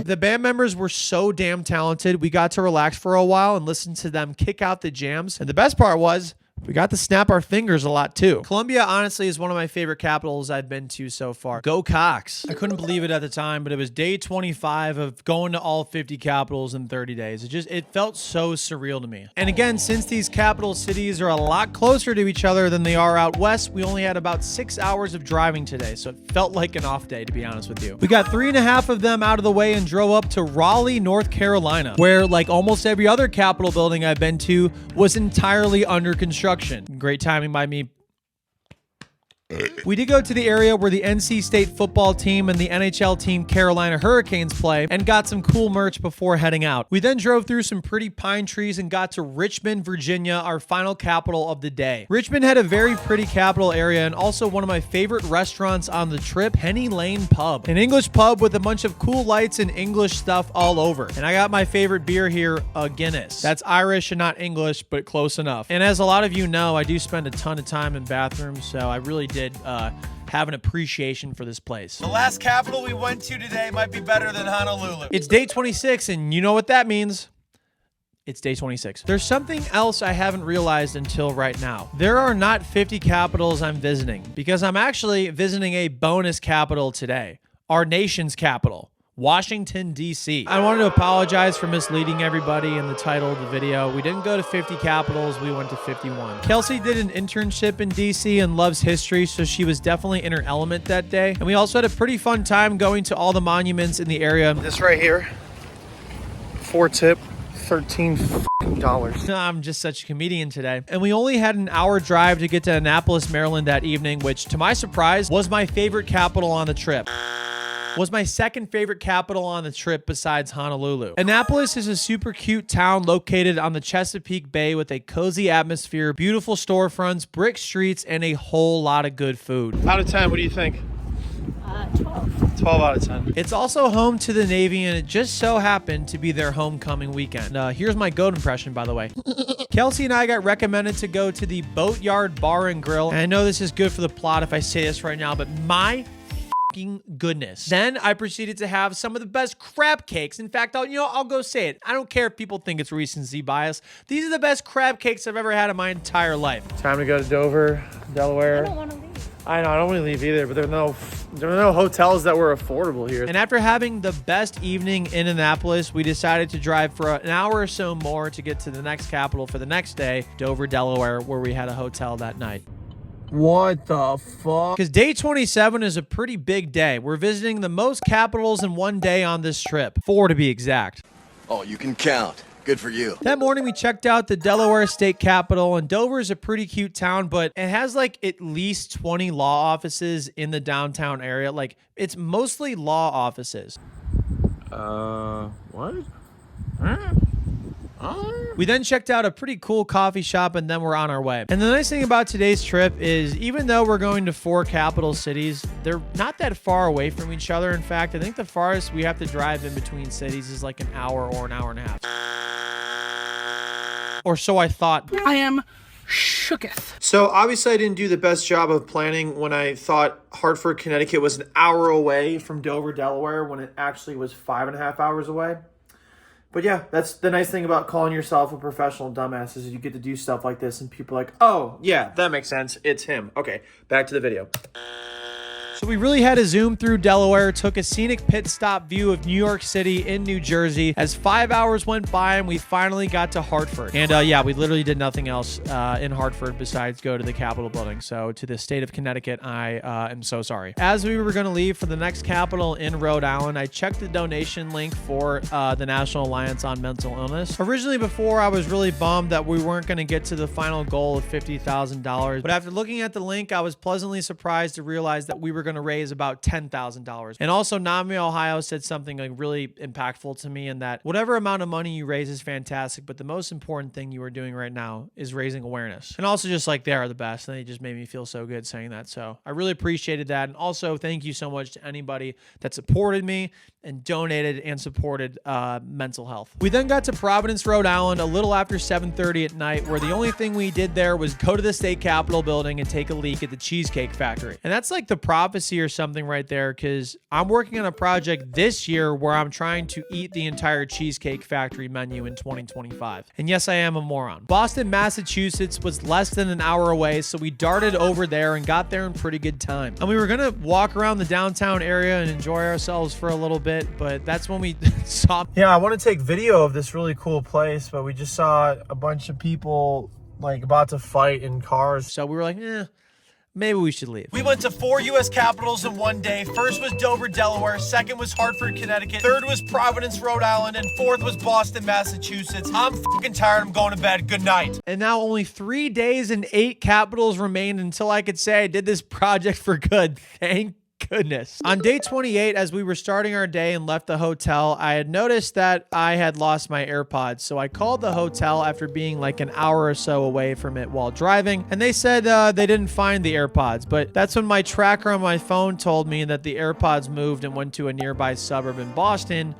The band members were so damn talented. We got to relax for a while and listen to them kick out the jams. And the best part was, we got to snap our fingers a lot too. Columbia, honestly, is one of my favorite capitals I've been to so far. Go Cox. I couldn't believe it at the time, but it was day 25 of going to all 50 capitals in 30 days. It felt so surreal to me. And again, since these capital cities are a lot closer to each other than they are out west, we only had about 6 hours of driving today, so it felt like an off day, to be honest with you. We got 3.5 of them out of the way and drove up to Raleigh, North Carolina, where, like almost every other capitol building I've been to, was entirely under construction. Great timing by me. We did go to the area where the NC State football team and the NHL team Carolina Hurricanes play and got some cool merch before heading out. We then drove through some pretty pine trees and got to Richmond, Virginia, our final capital of the day. Richmond had a very pretty capital area and also one of my favorite restaurants on the trip, Penny Lane Pub. An English pub with a bunch of cool lights and English stuff all over. And I got my favorite beer here, a Guinness. That's Irish and not English, but close enough. And as a lot of you know, I do spend a ton of time in bathrooms, so I really did have an appreciation for this place. The last capital we went to today might be better than Honolulu. It's day 26, and you know what that means. It's day 26. There's something else I haven't realized until right now. There are not 50 capitals I'm visiting, because I'm actually visiting a bonus capital today. Our nation's capital. Washington, D.C. I wanted to apologize for misleading everybody in the title of the video. We didn't go to 50 capitals, we went to 51. Kelsey did an internship in D.C. and loves history, so she was definitely in her element that day. And we also had a pretty fun time going to all the monuments in the area. This right here, 4-tip, $13. I'm just such a comedian today. And we only had an hour drive to get to Annapolis, Maryland that evening, which to my surprise was my favorite capital on the trip. Was my second favorite capital on the trip besides Honolulu. Annapolis is a super cute town located on the Chesapeake Bay with a cozy atmosphere, beautiful storefronts, brick streets, and a whole lot of good food. Out of 10, what do you think? 12. 12 out of 10. It's also home to the Navy, and it just so happened to be their homecoming weekend. Here's my goat impression, by the way. Kelsey and I got recommended to go to the Boatyard Bar and Grill. And I know this is good for the plot if I say this right now, but my goodness. Then I proceeded to have some of the best crab cakes. In fact, I'll go say it. I don't care if people think it's recency bias. These are the best crab cakes I've ever had in my entire life. Time to go to Dover, Delaware. I don't want to leave. I know, I don't want to leave either, but there are no hotels that were affordable here. And after having the best evening in Annapolis, we decided to drive for an hour or so more to get to the next capital for the next day, Dover, Delaware, where we had a hotel that night. What the fuck? Because day 27 is a pretty big day. We're visiting the most capitals in one day on this trip. 4 to be exact. Oh, you can count. Good for you. That morning, we checked out the Delaware State Capitol, and Dover is a pretty cute town, but it has like at least 20 law offices in the downtown area. Like, it's mostly law offices. What? We then checked out a pretty cool coffee shop, and then we're on our way. And the nice thing about today's trip is even though we're going to 4 capital cities, they're not that far away from each other. In fact, I think the farthest we have to drive in between cities is like an hour or an hour and a half. Or so I thought. I am shooketh. So obviously I didn't do the best job of planning when I thought Hartford, Connecticut was an hour away from Dover, Delaware, when it actually was 5.5 hours away. But yeah, that's the nice thing about calling yourself a professional dumbass is you get to do stuff like this and people are like, oh, yeah, that makes sense. It's him. Okay, back to the video. So we really had to zoom through Delaware, took a scenic pit stop view of New York City in New Jersey as 5 hours went by and we finally got to Hartford. And yeah, we literally did nothing else in Hartford besides go to the Capitol building. So to the state of Connecticut, I am so sorry. As we were going to leave for the next Capitol in Rhode Island, I checked the donation link for the National Alliance on Mental Illness. Originally, before, I was really bummed that we weren't going to get to the final goal of $50,000. But after looking at the link, I was pleasantly surprised to realize that we were going to raise about $10,000. And also NAMI Ohio said something like really impactful to me in that whatever amount of money you raise is fantastic, but the most important thing you are doing right now is raising awareness. And also just like they are the best. And they just made me feel so good saying that. So I really appreciated that. And also thank you so much to anybody that supported me and donated and supported mental health. We then got to Providence, Rhode Island a little after 7:30 at night, where the only thing we did there was go to the state capitol building and take a leak at the Cheesecake Factory. And that's like the prophecy or something right there, because I'm working on a project this year where I'm trying to eat the entire Cheesecake Factory menu in 2025. And yes, I am a moron. Boston, Massachusetts was less than an hour away, so we darted over there and got there in pretty good time. And we were gonna walk around the downtown area and enjoy ourselves for a little bit, but that's when we saw. Yeah, I want to take video of this really cool place, but we just saw a bunch of people like about to fight in cars. So we were like, maybe we should leave. We went to 4 U.S. capitals in one day. First was Dover, Delaware. Second was Hartford, Connecticut. Third was Providence, Rhode Island. And fourth was Boston, Massachusetts. I'm fucking tired. I'm going to bed. Good night. And now only 3 days and 8 capitals remained until I could say I did this project for good. Thank goodness. On day 28, as we were starting our day and left the hotel, I had noticed that I had lost my AirPods. So I called the hotel after being like an hour or so away from it while driving, and they said they didn't find the AirPods. But that's when my tracker on my phone told me that the AirPods moved and went to a nearby suburb in Boston,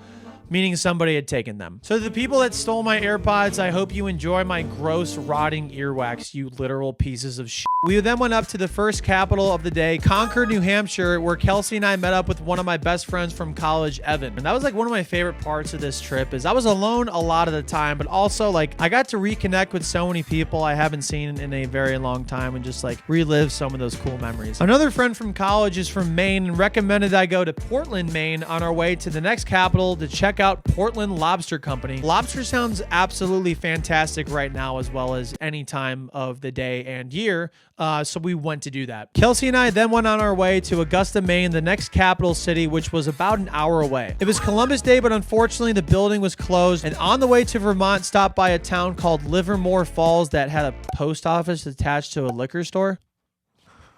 meaning somebody had taken them. So the people that stole my AirPods, I hope you enjoy my gross, rotting earwax, you literal pieces of shit. We then went up to the first capital of the day, Concord, New Hampshire, where Kelsey and I met up with one of my best friends from college, Evan. And that was like one of my favorite parts of this trip is I was alone a lot of the time, but also like I got to reconnect with so many people I haven't seen in a very long time and just like relive some of those cool memories. Another friend from college is from Maine and recommended I go to Portland, Maine on our way to the next capital to check out Portland Lobster Company. Lobster sounds absolutely fantastic right now, as well as any time of the day and year. So we went to do that. Kelsey and I then went on our way to Augusta, Maine, the next capital city, which was about an hour away. It was Columbus Day, but unfortunately the building was closed. And on the way to Vermont, stopped by a town called Livermore Falls that had a post office attached to a liquor store.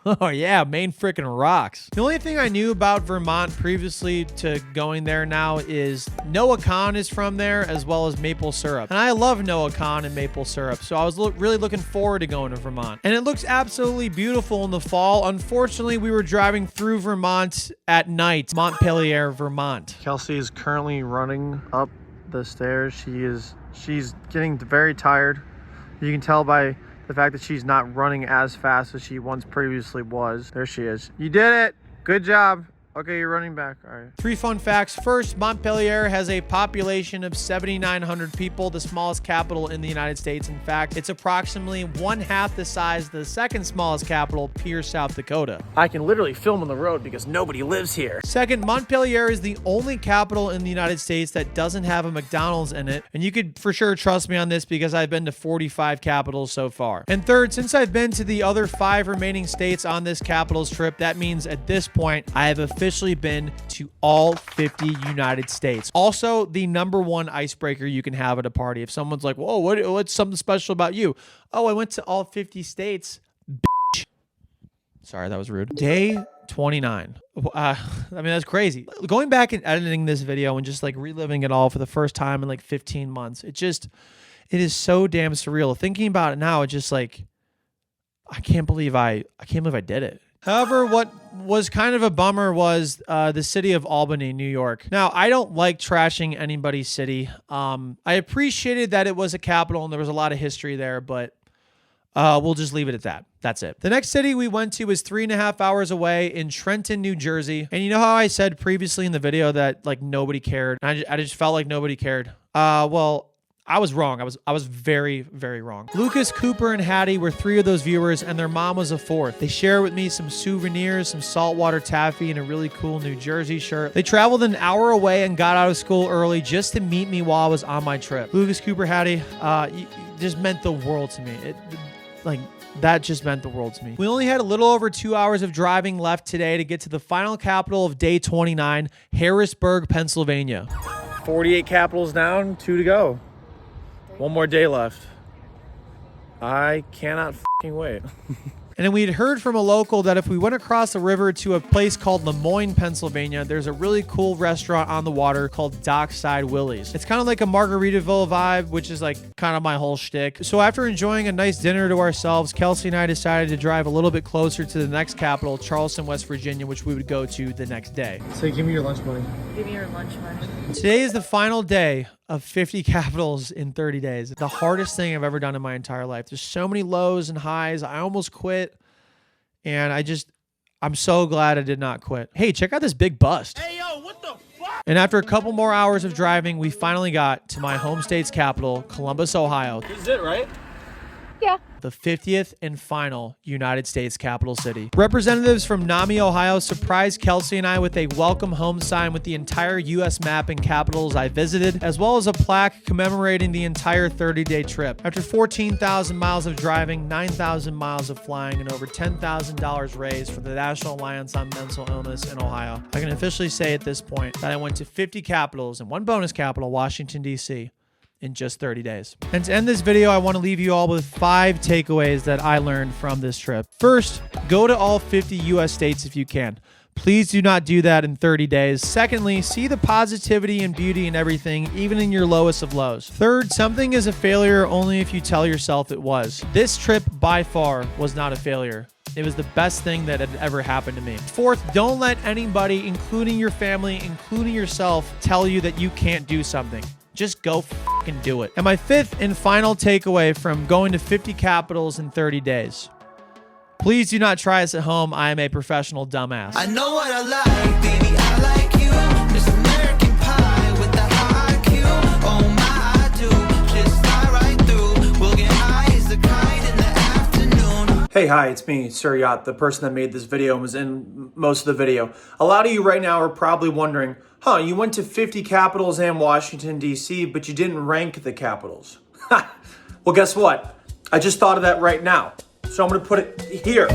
Oh yeah, Maine frickin' rocks. The only thing I knew about Vermont previously to going there now is Noah Kahn is from there, as well as maple syrup. And I love Noah Kahn and maple syrup, so I was really looking forward to going to Vermont. And it looks absolutely beautiful in the fall. Unfortunately, we were driving through Vermont at night, Montpelier, Vermont. Kelsey is currently running up the stairs. She's getting very tired. You can tell by the fact that she's not running as fast as she once previously was. There she is. You did it. Good job. Okay, you're running back. All right. 3 fun facts. First, Montpelier has a population of 7,900 people, the smallest capital in the United States. In fact, it's approximately 1/2 the size of the second smallest capital, Pierce, South Dakota. I can literally film on the road because nobody lives here. Second, Montpelier is the only capital in the United States that doesn't have a McDonald's in it. And you could for sure trust me on this because I've been to 45 capitals so far. And third, since I've been to the other 5 remaining states on this capitals trip, that means at this point, I have officially been to all 50 United States. Also, the #1 icebreaker you can have at a party. If someone's like, whoa, what's something special about you? Oh, I went to all 50 states. Bitch. Sorry, that was rude. Day 29. I mean, that's crazy. Going back and editing this video and just like reliving it all for the first time in like 15 months, it is so damn surreal. Thinking about it now, it's just like, I can't believe I did it. However, what was kind of a bummer was the city of Albany, New York. Now, I don't like trashing anybody's city. I appreciated that it was a capital and there was a lot of history there, but we'll just leave it at that. That's it. The next city we went to was 3.5 hours away in Trenton, New Jersey. And you know how I said previously in the video that like nobody cared? I just felt like nobody cared. Well, I was wrong. I was very, very wrong. Lucas, Cooper, and Hattie were 3 of those viewers, and their mom was a 4th. They shared with me some souvenirs, some saltwater taffy, and a really cool New Jersey shirt. They traveled an hour away and got out of school early just to meet me while I was on my trip. Lucas, Cooper, Hattie, you just meant the world to me. That just meant the world to me. We only had a little over 2 hours of driving left today to get to the final capital of day 29, Harrisburg, Pennsylvania. 48 capitals down, 2 to go. 1 more day left. I cannot fucking wait. And then we'd heard from a local that if we went across the river to a place called Lemoyne, Pennsylvania, there's a really cool restaurant on the water called Dockside Willie's. It's kind of like a Margaritaville vibe, which is like kind of my whole shtick. So after enjoying a nice dinner to ourselves, Kelsey and I decided to drive a little bit closer to the next capital, Charleston, West Virginia, which we would go to the next day. So give me your lunch money. Give me your lunch money. Today is the final day of 50 capitals in 30 days. The hardest thing I've ever done in my entire life. There's so many lows and highs. I almost quit. And I'm so glad I did not quit. Hey, check out this big bust. Hey, yo, what the fuck? And after a couple more hours of driving, we finally got to my home state's capital, Columbus, Ohio. This is it, right? Yeah. The 50th and final United States capital city. Representatives from NAMI, Ohio surprised Kelsey and I with a welcome home sign with the entire U.S. map and capitals I visited, as well as a plaque commemorating the entire 30-day trip. After 14,000 miles of driving, 9,000 miles of flying, and over $10,000 raised for the National Alliance on Mental Illness in Ohio, I can officially say at this point that I went to 50 capitals and 1 bonus capital, Washington, D.C., in just 30 days. And to end this video, I want to leave you all with 5 takeaways that I learned from this trip. First, go to all 50 US states if you can. Please do not do that in 30 days. Secondly, see the positivity and beauty in everything, even in your lowest of lows. Third, something is a failure only if you tell yourself it was. This trip by far was not a failure. It was the best thing that had ever happened to me. Fourth, don't let anybody, including your family, including yourself, tell you that you can't do something. Just go fucking do it. And my 5th and final takeaway from going to 50 capitals in 30 days. Please do not try this at home. I am a professional dumbass. I know what I like, baby, I like you. This American pie with the high IQ. Oh my, I do. Just fly right through. We'll get high as a kite in the afternoon. Hey, hi, it's me, Sir Yacht, the person that made this video and was in most of the video. A lot of you right now are probably wondering, you went to 50 capitals and Washington, D.C., but you didn't rank the capitals. Well, guess what? I just thought of that right now. So I'm going to put it here.